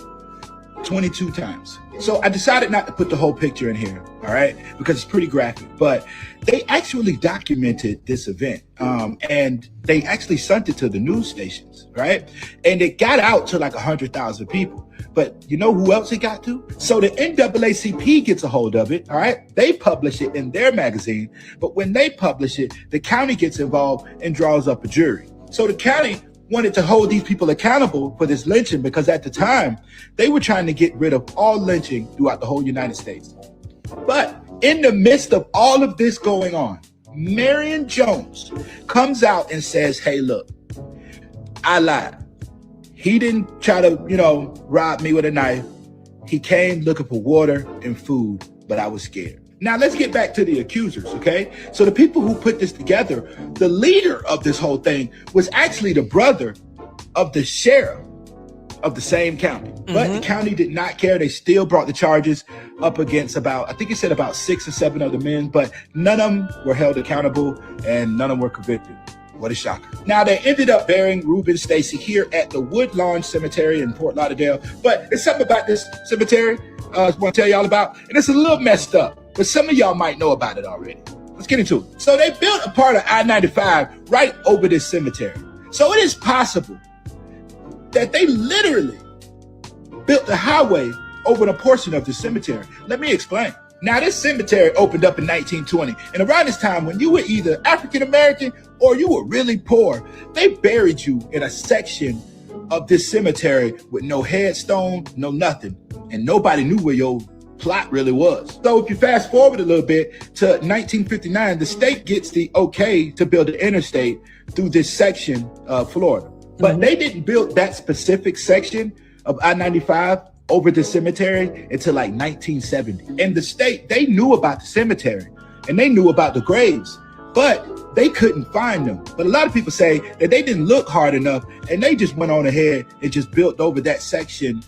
22 times. So I decided not to put the whole picture in here, all right, because it's pretty graphic. But they actually documented this event, and they actually sent it to the news stations, right? And it got out to like 100,000 people. But you know who else it got to? So the NAACP gets a hold of it, all right? They publish it in their magazine. But when they publish it, the county gets involved and draws up a jury. So the county wanted to hold these people accountable for this lynching because at the time, they were trying to get rid of all lynching throughout the whole United States. But in the midst of all of this going on, Marion Jones comes out and says, hey, look, I lied. He didn't try to, rob me with a knife. He came looking for water and food, but I was scared. Now, let's get back to the accusers, okay? So the people who put this together, the leader of this whole thing was actually the brother of the sheriff of the same county. But the county did not care. They still brought the charges up against about 6 or 7 other men, but none of them were held accountable and none of them were convicted. What a shocker. Now, they ended up burying Reuben Stacy here at the Woodlawn Cemetery in Fort Lauderdale. But there's something about this cemetery I want to tell y'all about. And it's a little messed up, but some of y'all might know about it already. Let's get into it. So they built a part of I-95 right over this cemetery. So it is possible that they literally built the highway over a portion of the cemetery. Let me explain. Now, this cemetery opened up in 1920, and around this time, when you were either African-American or you were really poor, they buried you in a section of this cemetery with no headstone, no nothing, and nobody knew where your plot really was. So if you fast forward a little bit to 1959, the state gets the okay to build an interstate through this section of Florida. But they didn't build that specific section of I-95 over the cemetery until like 1970. And the state, they knew about the cemetery and they knew about the graves, but they couldn't find them. But a lot of people say that they didn't look hard enough and they just went on ahead and just built over that section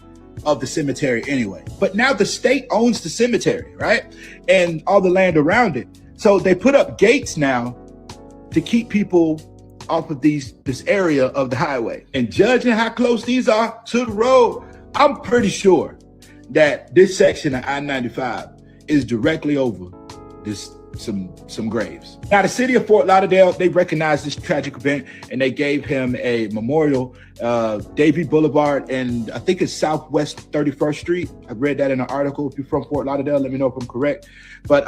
of the cemetery anyway. But now the state owns the cemetery, right? And all the land around it. So they put up gates now to keep people off of this area of the highway. And judging how close these are to the road, I'm pretty sure that this section of I-95 is directly over some graves. Now, the city of Fort Lauderdale, they recognized this tragic event and they gave him a memorial, Davie Boulevard, and I think it's Southwest 31st Street. I read that in an article. If you're from Fort Lauderdale, let me know if I'm correct. But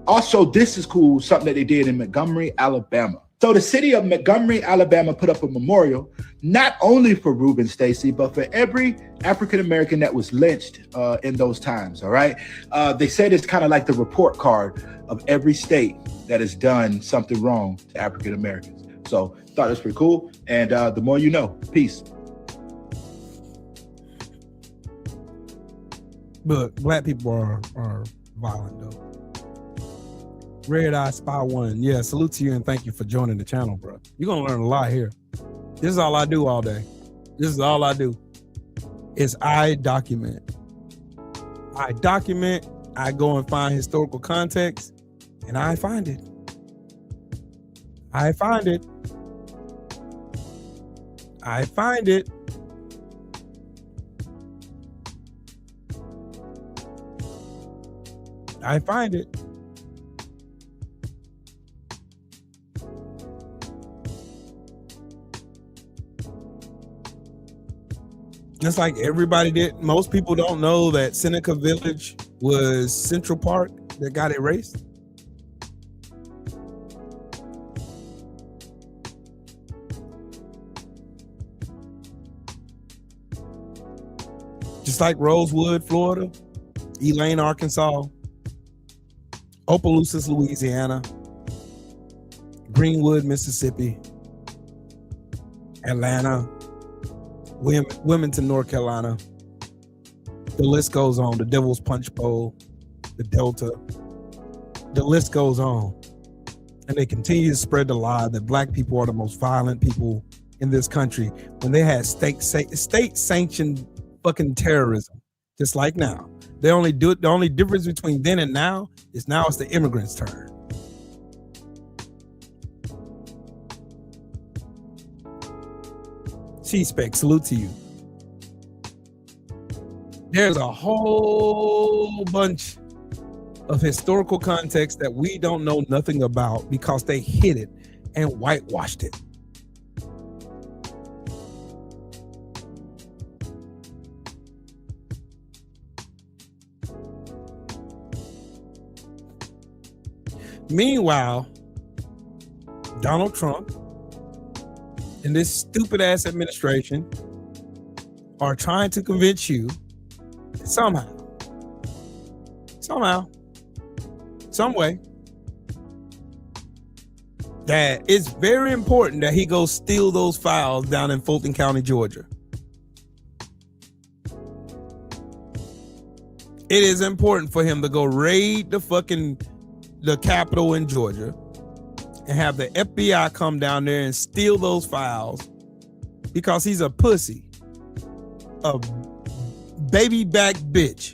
also, this is cool, something that they did in Montgomery, Alabama. So the city of Montgomery, Alabama put up a memorial, not only for Reuben Stacy, but for every African-American that was lynched in those times, all right? They said it's kind of like the report card of every state that has done something wrong to African-Americans. So thought it was pretty cool. And the more you know. Peace. But black people are violent, though. Red Eye Spy One. Yeah, salute to you and thank you for joining the channel, bro. You're going to learn a lot here. This is all I do all day. This is all I do. Is I document. I document. I go and find historical context, and I find it. I find it. I find it. I find it. Just like everybody did. Most people don't know that Seneca Village was Central Park that got erased. Just like Rosewood, Florida, Elaine, Arkansas, Opelousas, Louisiana, Greenwood, Mississippi, Atlanta, Wilmington, North Carolina. The list goes on. The Devil's Punch Bowl, the Delta. The list goes on. And they continue to spread the lie that black people are the most violent people in this country when they had state-sanctioned fucking terrorism, just like now. The only difference between then and now is now it's the immigrants' turn. C-Spec, salute to you. There's a whole bunch of historical context that we don't know nothing about because they hid it and whitewashed it. Meanwhile, Donald Trump and this stupid ass administration are trying to convince you somehow, some way, that it's very important that he goes steal those files down in Fulton County, Georgia. It is important for him to go raid the Capitol in Georgia and have the FBI come down there and steal those files because he's a pussy, a baby back bitch.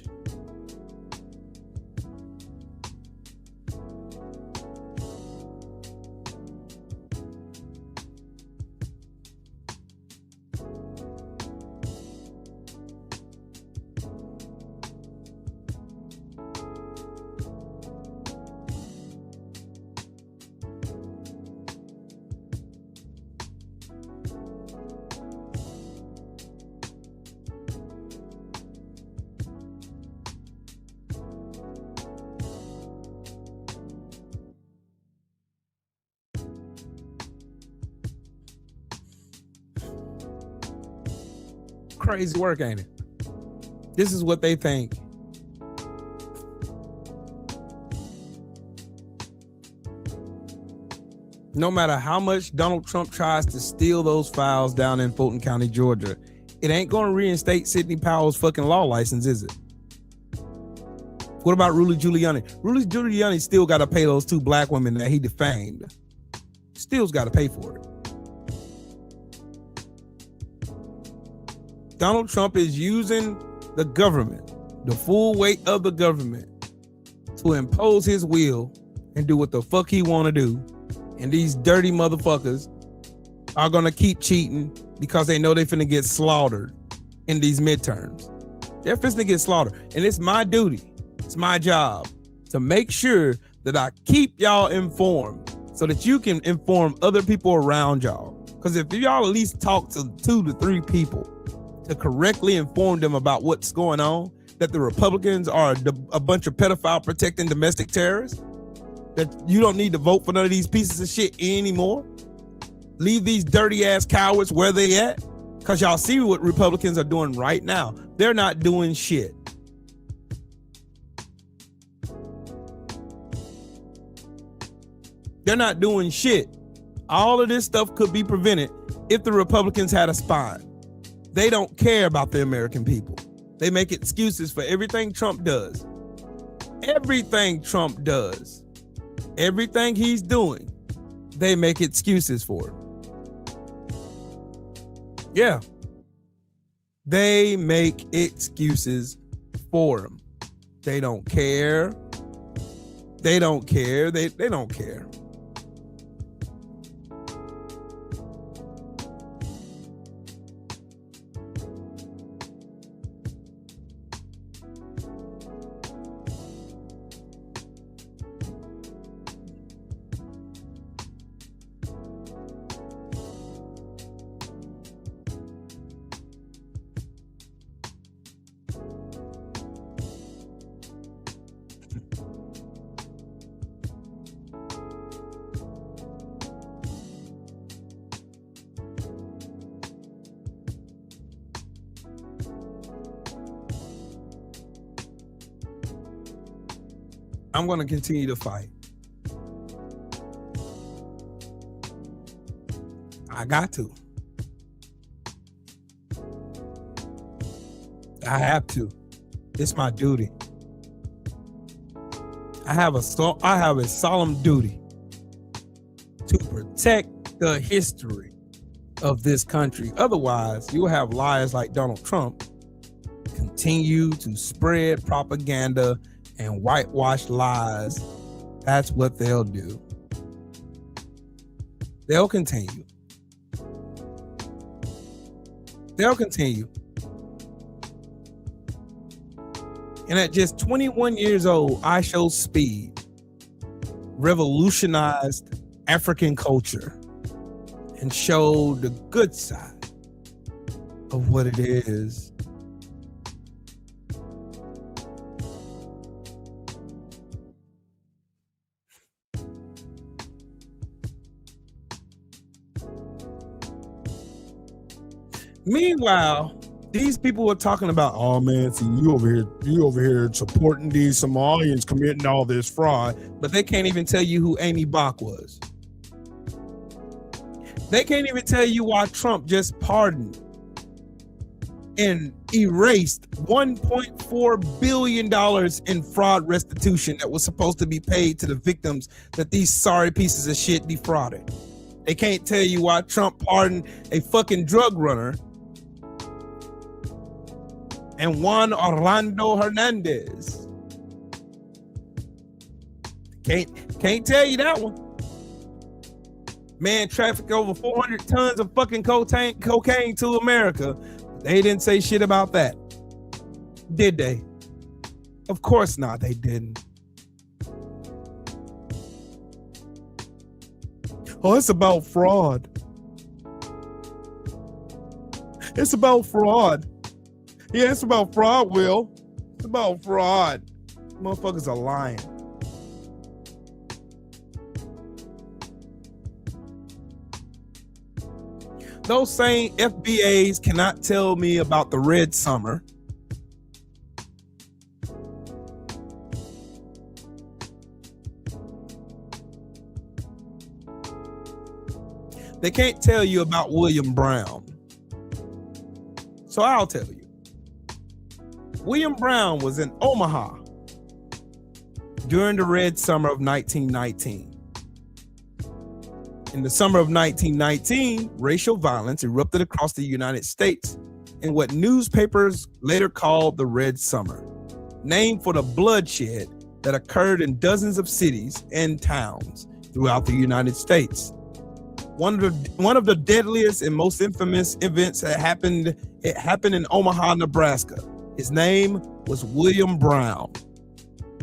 Crazy work, ain't it? This is what they think. No matter how much Donald Trump tries to steal those files down in Fulton County, Georgia, it ain't going to reinstate Sidney Powell's fucking law license, is it? What about Rudy Giuliani? Rudy Giuliani still got to pay those 2 black women that he defamed. Still's got to pay for it. Donald Trump is using the government, the full weight of the government, to impose his will and do what the fuck he want to do. And these dirty motherfuckers are going to keep cheating because they know they're finna get slaughtered in these midterms. They're finna get slaughtered. And it's my duty, it's my job to make sure that I keep y'all informed so that you can inform other people around y'all. Because if y'all at least talk to 2 to 3 people to correctly inform them about what's going on, that the Republicans are a bunch of pedophile protecting domestic terrorists, that you don't need to vote for none of these pieces of shit anymore. Leave these dirty ass cowards where they at. Because y'all see what Republicans are doing right now. They're not doing shit. They're not doing shit. All of this stuff could be prevented if the Republicans had a spine. They don't care about the American people. They make excuses for everything Trump does. Everything Trump does. Everything he's doing, they make excuses for it. Yeah. They make excuses for him. They don't care. They don't care. They don't care. I'm going to continue to fight. I got to. I have to. It's my duty. I have a solemn duty to protect the history of this country. Otherwise, you'll have liars like Donald Trump continue to spread propaganda and whitewash lies. That's what they'll do. They'll continue. They'll continue. And at just 21 years old, I Show Speed revolutionized African culture and showed the good side of what it is. Meanwhile, these people were talking about, oh man, see, you over here supporting these Somalians committing all this fraud, but they can't even tell you who Amy Bach was. They can't even tell you why Trump just pardoned and erased $1.4 billion in fraud restitution that was supposed to be paid to the victims that these sorry pieces of shit defrauded. They can't tell you why Trump pardoned a fucking drug runner and Juan Orlando Hernandez. Can't tell you that one. Man trafficked over 400 tons of fucking cocaine to America. They didn't say shit about that. Did they? Of course not, they didn't. Oh, it's about fraud. It's about fraud. Yeah, it's about fraud, Will. It's about fraud. Motherfuckers are lying. Those same FBAs cannot tell me about the Red Summer. They can't tell you about William Brown. So I'll tell you. William Brown was in Omaha during the Red Summer of 1919. In the summer of 1919, racial violence erupted across the United States in what newspapers later called the Red Summer, named for the bloodshed that occurred in dozens of cities and towns throughout the United States. One of the deadliest and most infamous events that happened in Omaha, Nebraska. His name was William Brown.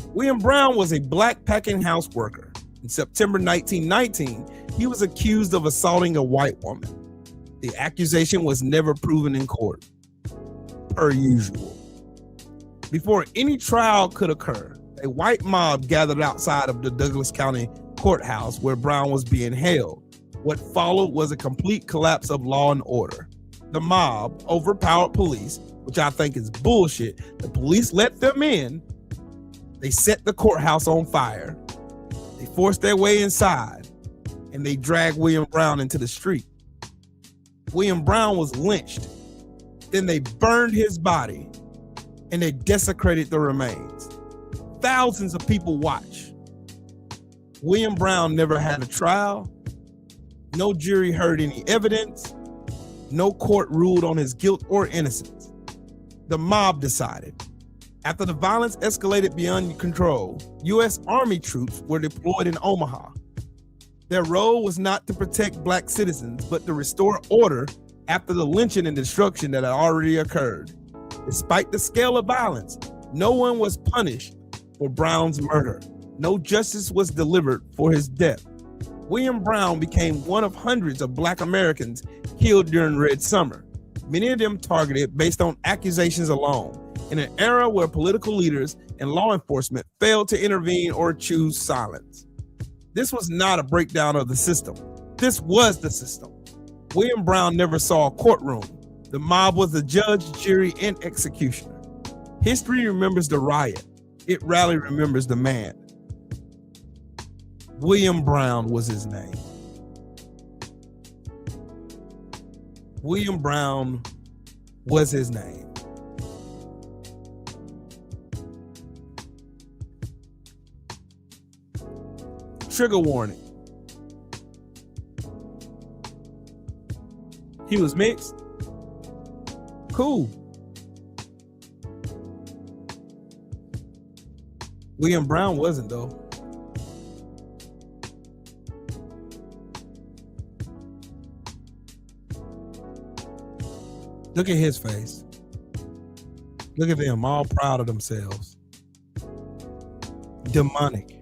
William Brown was a black packing house worker. In September 1919, he was accused of assaulting a white woman. The accusation was never proven in court, per usual. Before any trial could occur, a white mob gathered outside of the Douglas County courthouse where Brown was being held. What followed was a complete collapse of law and order. The mob overpowered police, which I think is bullshit. The police let them in. They set the courthouse on fire. They forced their way inside, and they dragged William Brown into the street. William Brown was lynched. Then they burned his body, and they desecrated the remains. Thousands of people watched. William Brown never had a trial. No jury heard any evidence. No court ruled on his guilt or innocence. The mob decided. After the violence escalated beyond control, U.S. Army troops were deployed in Omaha. Their role was not to protect black citizens, but to restore order after the lynching and destruction that had already occurred. Despite the scale of violence, no one was punished for Brown's murder. No justice was delivered for his death. William Brown became one of hundreds of black Americans killed during Red Summer, many of them targeted based on accusations alone, in an era where political leaders and law enforcement failed to intervene or choose silence. This was not a breakdown of the system. This was the system. William Brown never saw a courtroom. The mob was the judge, jury, and executioner. History remembers the riot. It rarely remembers the man. William Brown was his name. William Brown was his name. Trigger warning. He was mixed. Cool. William Brown wasn't, though. Look at his face. Look at them, all proud of themselves. Demonic.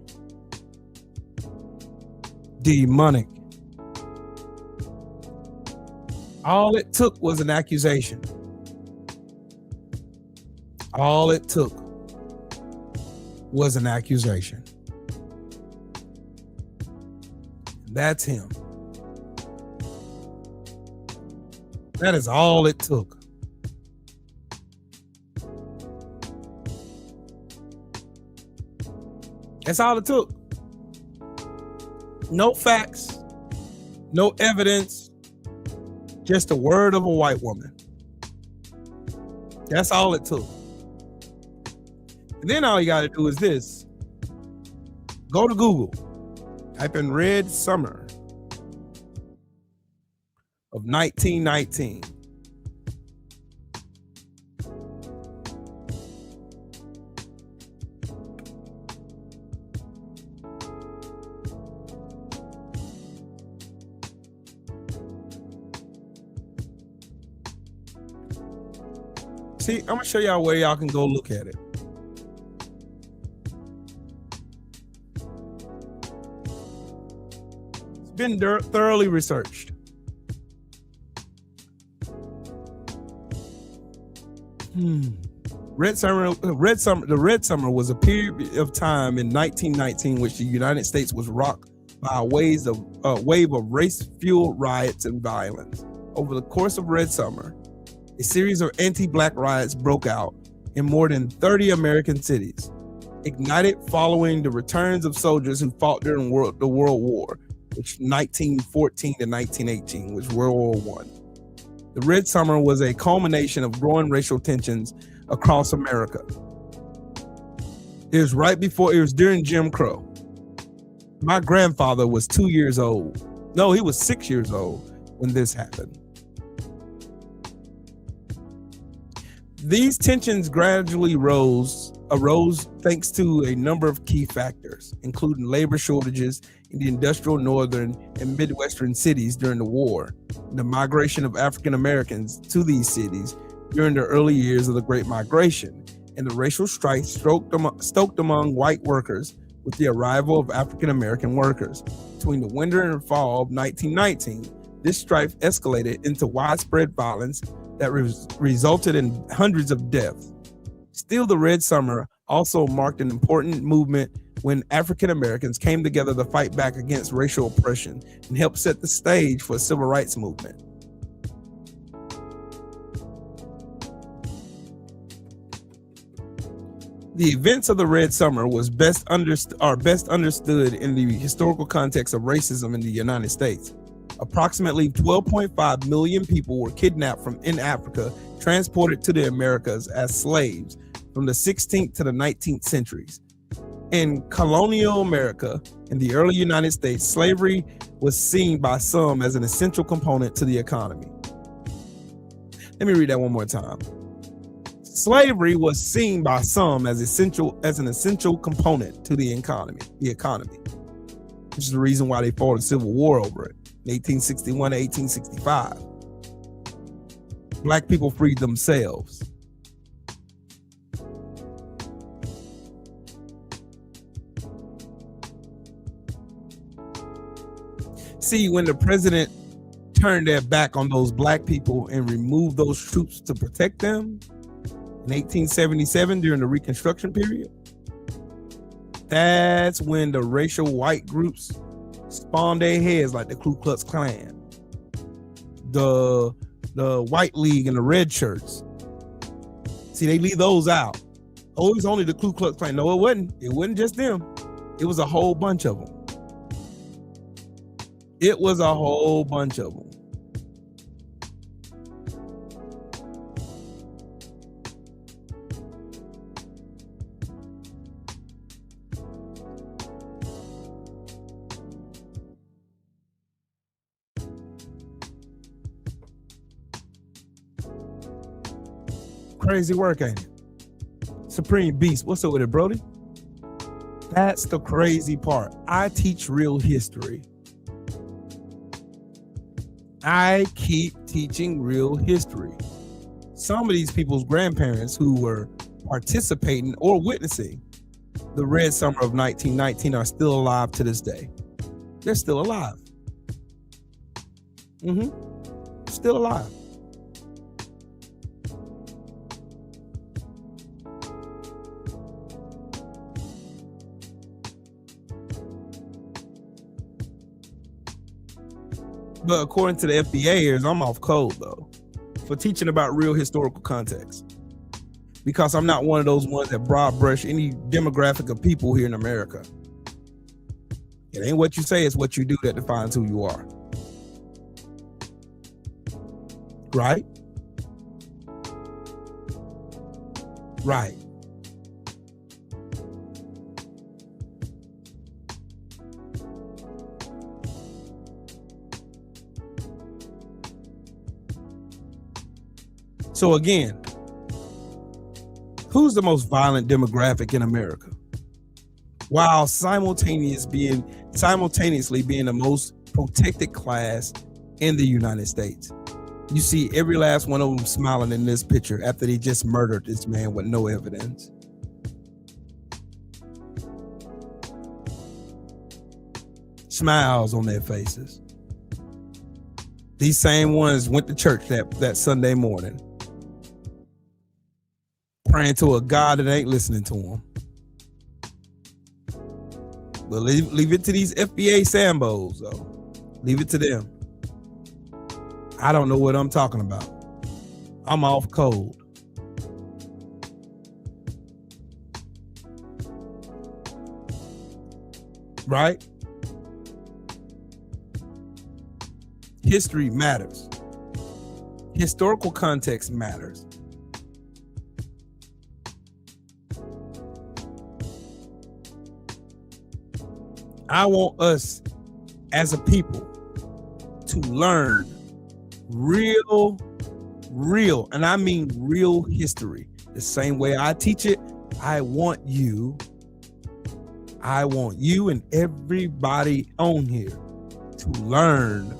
Demonic. All it took was an accusation. All it took was an accusation. That's him. That is all it took. That's all it took. No facts, no evidence, just the word of a white woman. That's all it took. And then all you got to do is this. Go to Google. Type in Red Summer of 1919. See, I'm gonna show y'all where y'all can go look at it. It's been thoroughly researched. The Red Summer was a period of time in 1919 which the United States was rocked by a wave of race-fueled riots and violence. Over the course of Red Summer, a series of anti-black riots broke out in more than 30 American cities, ignited following the returns of soldiers who fought during the World War. which 1914 to 1918, which World War I. The Red Summer was a culmination of growing racial tensions across America. It was during Jim Crow. My grandfather was 2 years old. No, he was 6 years old when this happened. These tensions gradually arose thanks to a number of key factors, including labor shortages in the industrial northern and midwestern cities during the war, the migration of African Americans to these cities during the early years of the Great Migration, and the racial strife stoked among white workers with the arrival of African American workers. Between the winter and fall of 1919, this strife escalated into widespread violence that resulted in hundreds of deaths. Still, the Red Summer also marked an important movement when African Americans came together to fight back against racial oppression and helped set the stage for a civil rights movement. The events of the Red Summer are best understood in the historical context of racism in the United States. Approximately 12.5 million people were kidnapped in Africa, transported to the Americas as slaves from the 16th to the 19th centuries. In colonial America, in the early United States, slavery was seen by some as an essential component to the economy. Let me read that one more time. Slavery was seen by some as an essential component to the economy, which is the reason why they fought a civil war over it, 1861 to 1865. Black people freed themselves. See, when the president turned their back on those black people and removed those troops to protect them in 1877 during the Reconstruction period, that's when the racial white groups spawned their heads, like the Ku Klux Klan, the White League and the Red Shirts. See, they leave those out. Oh, it was only the Ku Klux Klan. No, it wasn't. It wasn't just them. It was a whole bunch of them. It was a whole bunch of them. Crazy work, ain't it? Supreme Beast, what's up with it, Brody? That's the crazy part. I teach real history. I keep teaching real history. Some of these people's grandparents who were participating or witnessing the Red Summer of 1919 are still alive to this day. They're still alive. Still alive. But according to the FBA, I'm off code though for teaching about real historical context, because I'm not one of those ones that broad brush any demographic of people here in America. It ain't what you say, it's what you do that defines who you are. Right? Right. So again, who's the most violent demographic in America? While simultaneously being the most protected class in the United States. You see every last one of them smiling in this picture after they just murdered this man with no evidence. Smiles on their faces. These same ones went to church that Sunday morning, praying to a God that ain't listening to them. But leave it to these FBA Sambos, though. Leave it to them. I don't know what I'm talking about. I'm off code. Right? History matters. Historical context matters. I want us as a people to learn real, and I mean real history. The same way I teach it, I want you and everybody on here to learn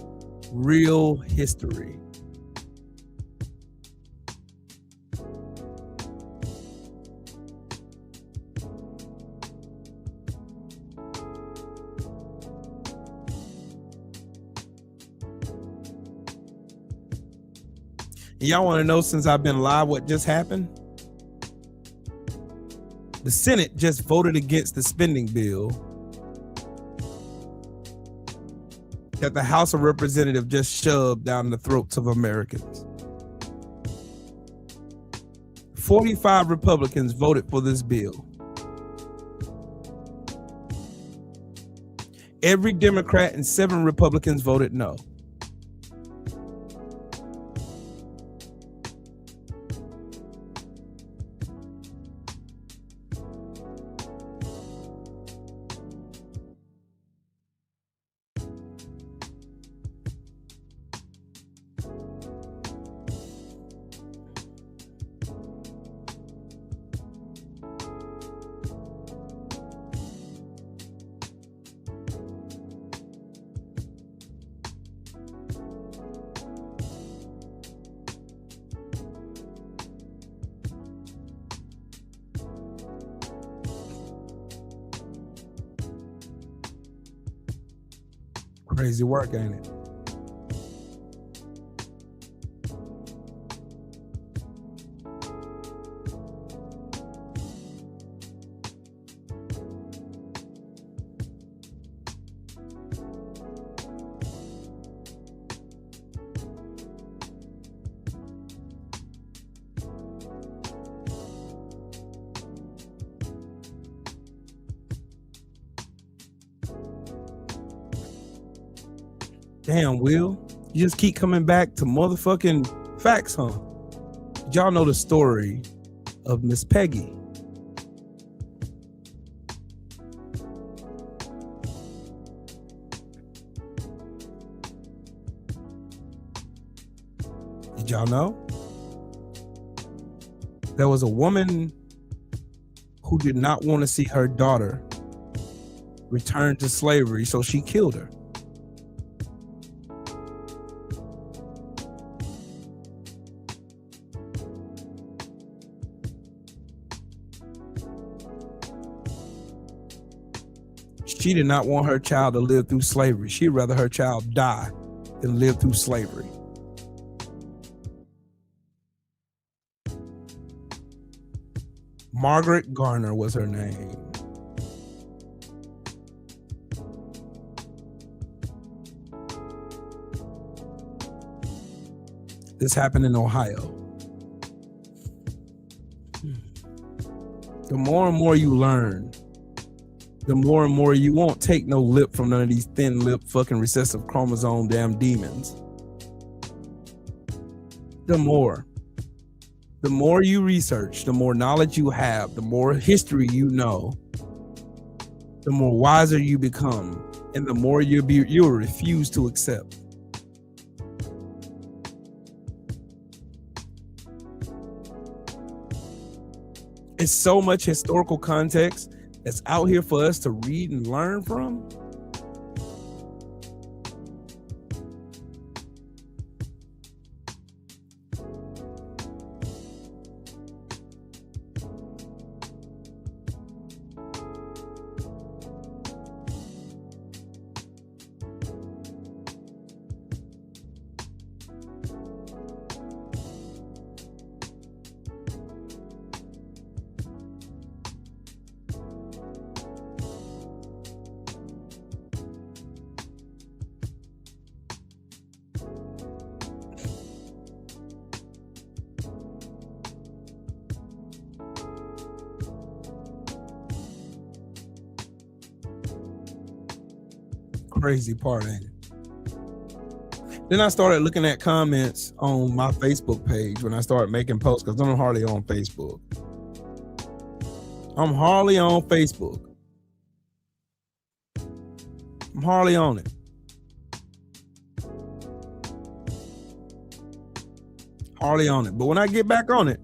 real history. Y'all want to know, since I've been live, what just happened? The Senate just voted against the spending bill that the House of Representatives just shoved down the throats of Americans. 45 Republicans voted for this bill. Every Democrat and 7 Republicans voted no. Crazy work, ain't it? Damn, Will, you just keep coming back to motherfucking facts, huh? Did y'all know the story of Miss Peggy? Did y'all know? There was a woman who did not want to see her daughter return to slavery, so she killed her. She did not want her child to live through slavery. She'd rather her child die than live through slavery. Margaret Garner was her name. This happened in Ohio. The more and more you learn, the more and more you won't take no lip from none of these thin lip fucking recessive chromosome damn demons. The more you research, the more knowledge you have, the more history you know, the more wiser you become, and the more you'll refuse to accept. It's so much historical context that's out here for us to read and learn from. Crazy part, ain't it? Then I started looking at comments on my Facebook page when I started making posts, because I'm hardly on Facebook. I'm hardly on Facebook. I'm hardly on it. Hardly on it. But when I get back on it,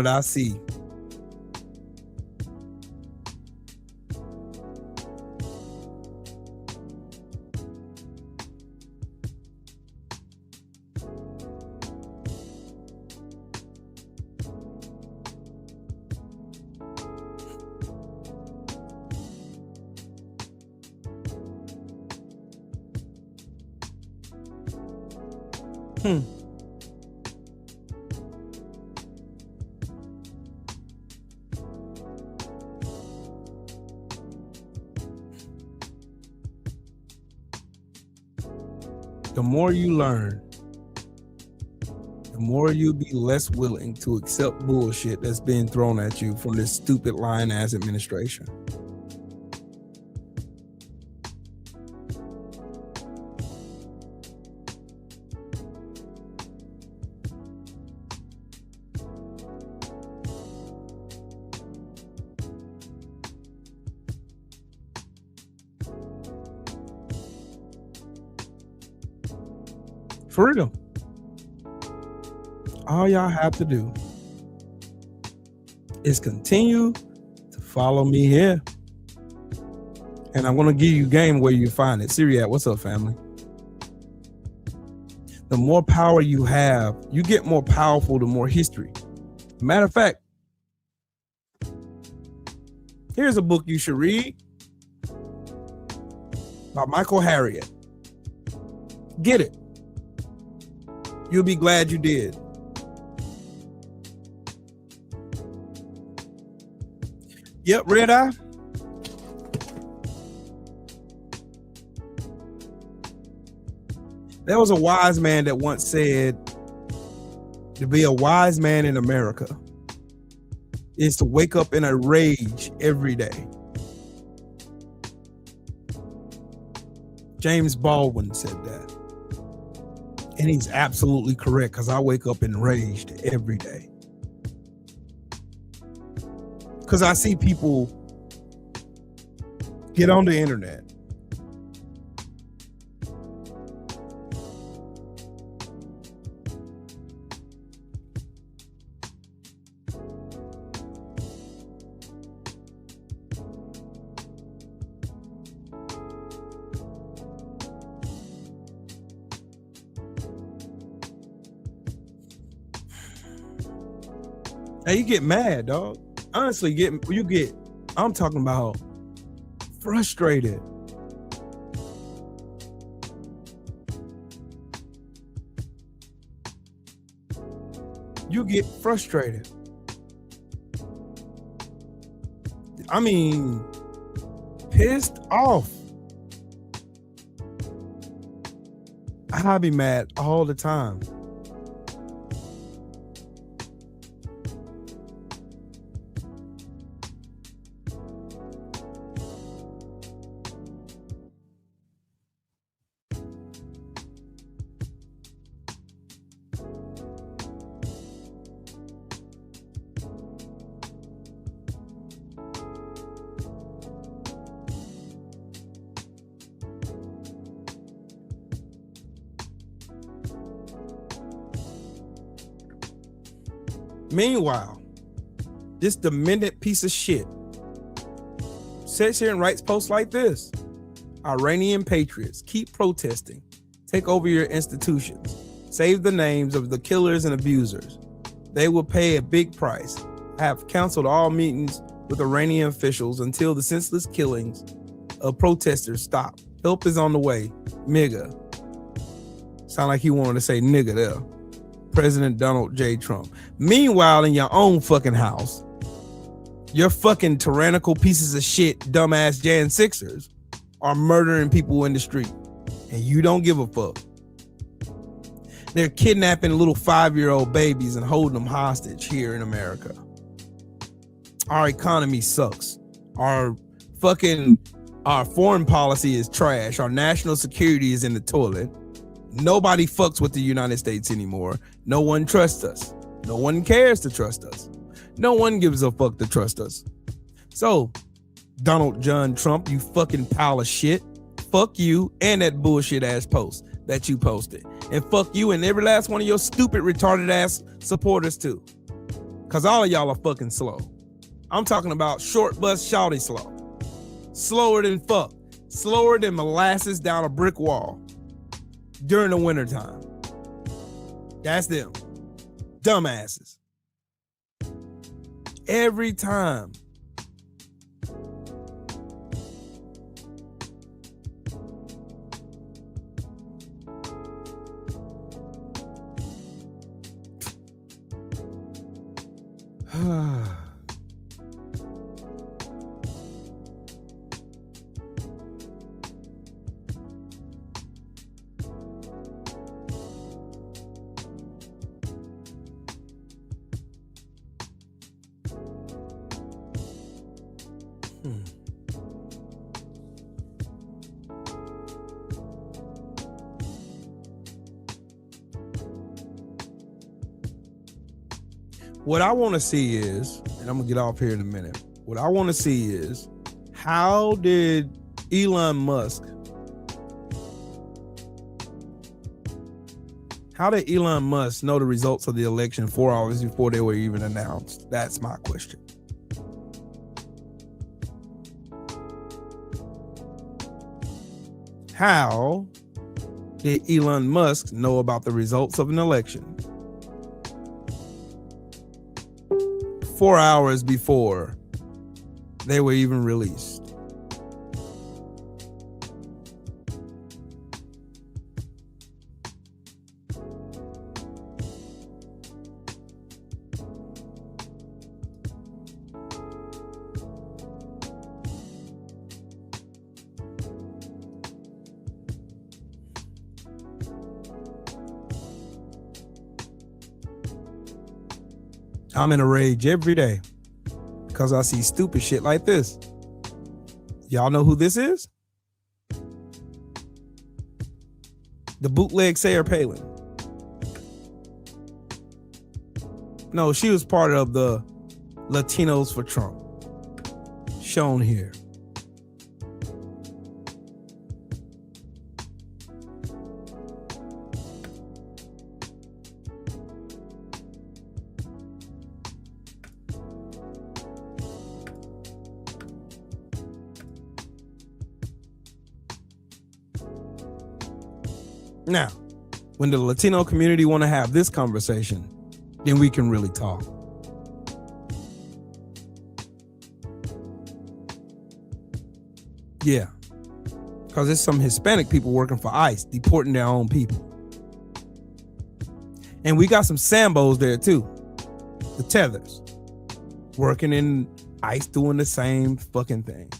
I see the more you learn, the more you'll be less willing to accept bullshit that's being thrown at you from this stupid lying ass administration. For real. All y'all have to do is continue to follow me here. And I'm going to give you game where you find it. Syriac, what's up, family? The more power you have, you get more powerful, the more history. Matter of fact, here's a book you should read by Michael Harriot. Get it. You'll be glad you did. Yep, red eye. There was a wise man that once said, to be a wise man in America is to wake up in a rage every day. James Baldwin said that. And he's absolutely correct, because I wake up enraged every day. Because I see people get on the internet and you get mad, dog. Honestly, I'm talking about frustrated. You get frustrated. I mean, pissed off. I be mad all the time. Meanwhile, this demented piece of shit sits here and writes posts like this. Iranian patriots, keep protesting. Take over your institutions. Save the names of the killers and abusers. They will pay a big price. I have canceled all meetings with Iranian officials until the senseless killings of protesters stop. Help is on the way. Nigga. Sound like he wanted to say nigga there. President Donald J. Trump. Meanwhile, in your own fucking house, your fucking tyrannical pieces of shit, dumbass Jan Sixers are murdering people in the street, and you don't give a fuck. They're kidnapping little 5-year-old babies and holding them hostage here in America. Our economy sucks. Our foreign policy is trash. Our national security is in the toilet. Nobody fucks with the United States anymore. No one trusts us. No one cares to trust us. No one gives a fuck to trust us. So, Donald John Trump, you fucking pile of shit. Fuck you and that bullshit ass post that you posted. And fuck you and every last one of your stupid retarded ass supporters too. Cause all of y'all are fucking slow. I'm talking about short bus shawty slow. Slower than fuck. Slower than molasses down a brick wall during the wintertime. That's them. Dumbasses. Every time. What I want to see is, and I'm gonna get off here in a minute. What I want to see is, how did Elon Musk know the results of the election 4 hours before they were even announced? That's my question. How did Elon Musk know about the results of an election 4 hours before they were even released? I'm in a rage every day because I see stupid shit like this. Y'all know who this is? The bootleg Sarah Palin. No, she was part of the Latinos for Trump. Shown here. Now, when the Latino community want to have this conversation, then we can really talk. Yeah, because there's some Hispanic people working for ICE, deporting their own people. And we got some Sambos there too, the Tethers, working in ICE doing the same fucking thing.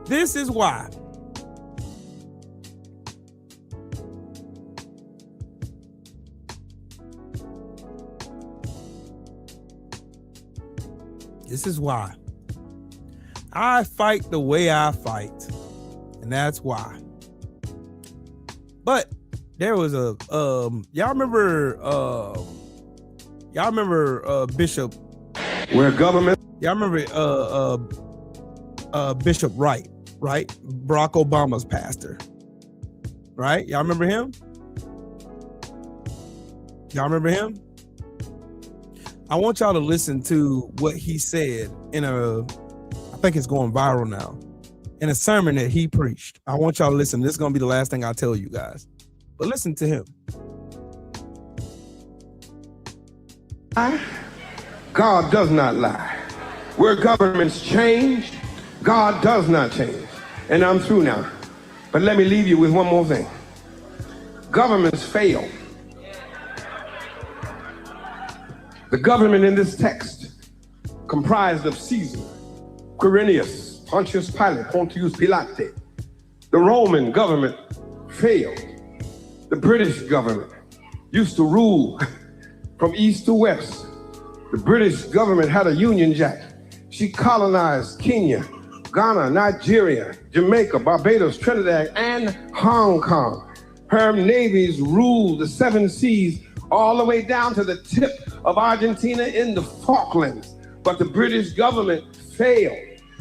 This is why I fight the way I fight, and that's why. But there was a y'all remember Bishop, where government, y'all remember Bishop Wright, right? Barack Obama's pastor, right? Y'all remember him? Y'all remember him? I want y'all to listen to what he said in I think it's going viral now, in a sermon that he preached. I want y'all to listen. This is going to be the last thing I tell you guys, but listen to him. God does not lie. Where governments change, God does not change. And I'm through now. But let me leave you with one more thing. Governments fail. The government in this text comprised of Caesar, Quirinius, Pontius Pilate, Pontius Pilate. The Roman government failed. The British government used to rule from east to west. The British government had a Union Jack. She colonized Kenya, Ghana, Nigeria, Jamaica, Barbados, Trinidad, and Hong Kong. Her navies ruled the 7 seas all the way down to the tip of Argentina in the Falklands. But the British government failed.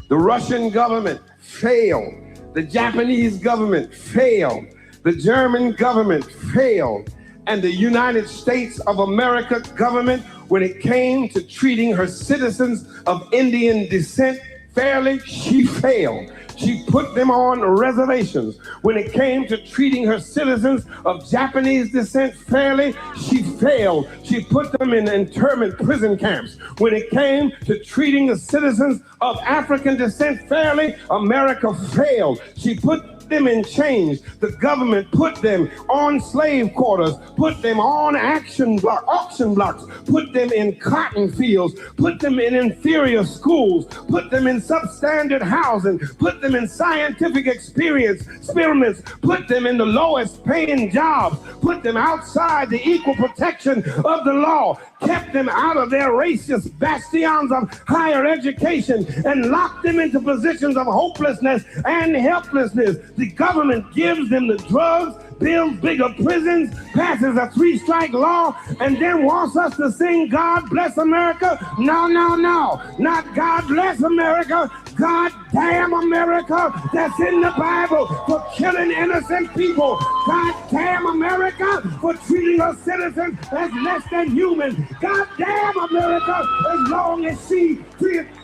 The Russian government failed. The Japanese government failed. The German government failed. And the United States of America government, when it came to treating her citizens of Indian descent fairly, she failed. She put them on reservations. When it came to treating her citizens of Japanese descent fairly, she failed. She put them in internment prison camps. When it came to treating the citizens of African descent fairly, America failed. She put them in chains. The government put them on slave quarters, put them on auction blocks, put them in cotton fields, put them in inferior schools, put them in substandard housing, put them in scientific experiments, put them in the lowest paying jobs, put them outside the equal protection of the law, kept them out of their racist bastions of higher education, and locked them into positions of hopelessness and helplessness. The government gives them the drugs, builds bigger prisons, passes a 3-strike law, and then wants us to sing God Bless America? No, no, no. Not God Bless America. God damn America, that's in the Bible, for killing innocent people. God damn America for treating her citizens as less than human. God damn America, as long as she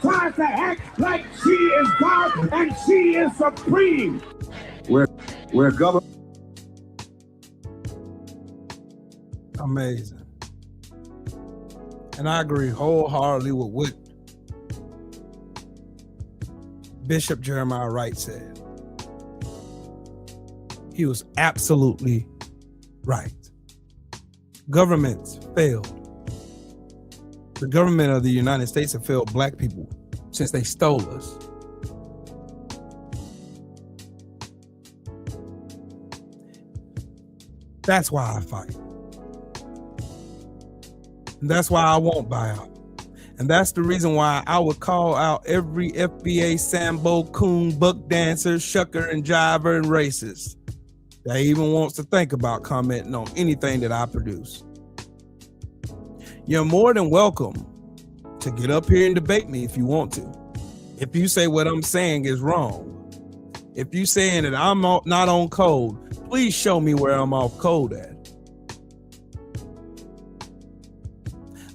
tries to act like she is God and she is supreme. Where government. Amazing. And I agree wholeheartedly with what Bishop Jeremiah Wright said. He was absolutely right. Governments failed. The government of the United States have failed black people since they stole us. That's why I fight. And that's why I won't buy out. And that's the reason why I would call out every FBA Sambo, coon, buck dancer, shucker, and jiver, and racist that even wants to think about commenting on anything that I produce. You're more than welcome to get up here and debate me if you want to. If you say what I'm saying is wrong, if you saying that I'm not on code, please show me where I'm off code at.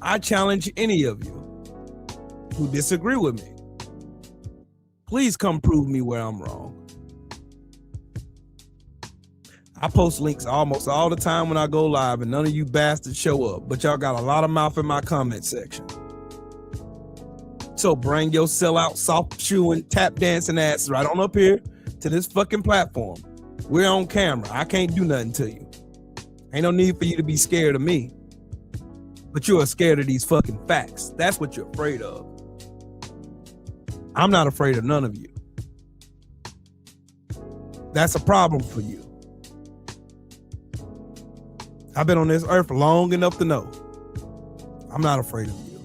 I challenge any of you who disagree with me. Please come prove me where I'm wrong. I post links almost all the time when I go live, and none of you bastards show up, but y'all got a lot of mouth in my comment section. So bring your sellout, soft shoeing, tap dancing ass right on up here to this fucking platform. We're on camera. I can't do nothing to you. Ain't no need for you to be scared of me. But you are scared of these fucking facts. That's what you're afraid of. I'm not afraid of none of you. That's a problem for you. I've been on this earth long enough to know I'm not afraid of you.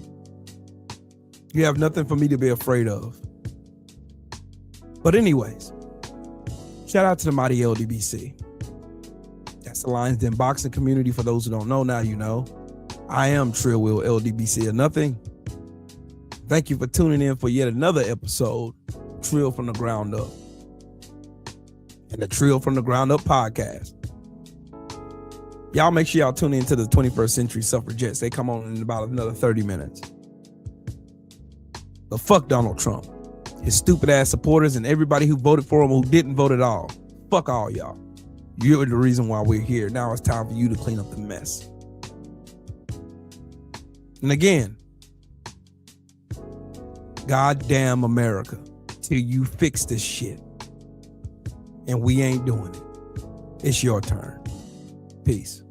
You have nothing for me to be afraid of. But anyways, shout out to the mighty LDBC. That's the Lions Den boxing community. For those who don't know, now you know. I am Trill Will LDBC or nothing. Thank you for tuning in for yet another episode, Trill from the Ground Up, and the Trill from the Ground Up podcast. Y'all make sure y'all tune in to the 21st Century Suffragettes. They come on in about another 30 minutes. But fuck Donald Trump, his stupid ass supporters, and everybody who voted for him who didn't vote at all. Fuck all y'all. You're the reason why we're here. Now it's time for you to clean up the mess. And again, goddamn America, till you fix this shit. And we ain't doing it. It's your turn. Peace.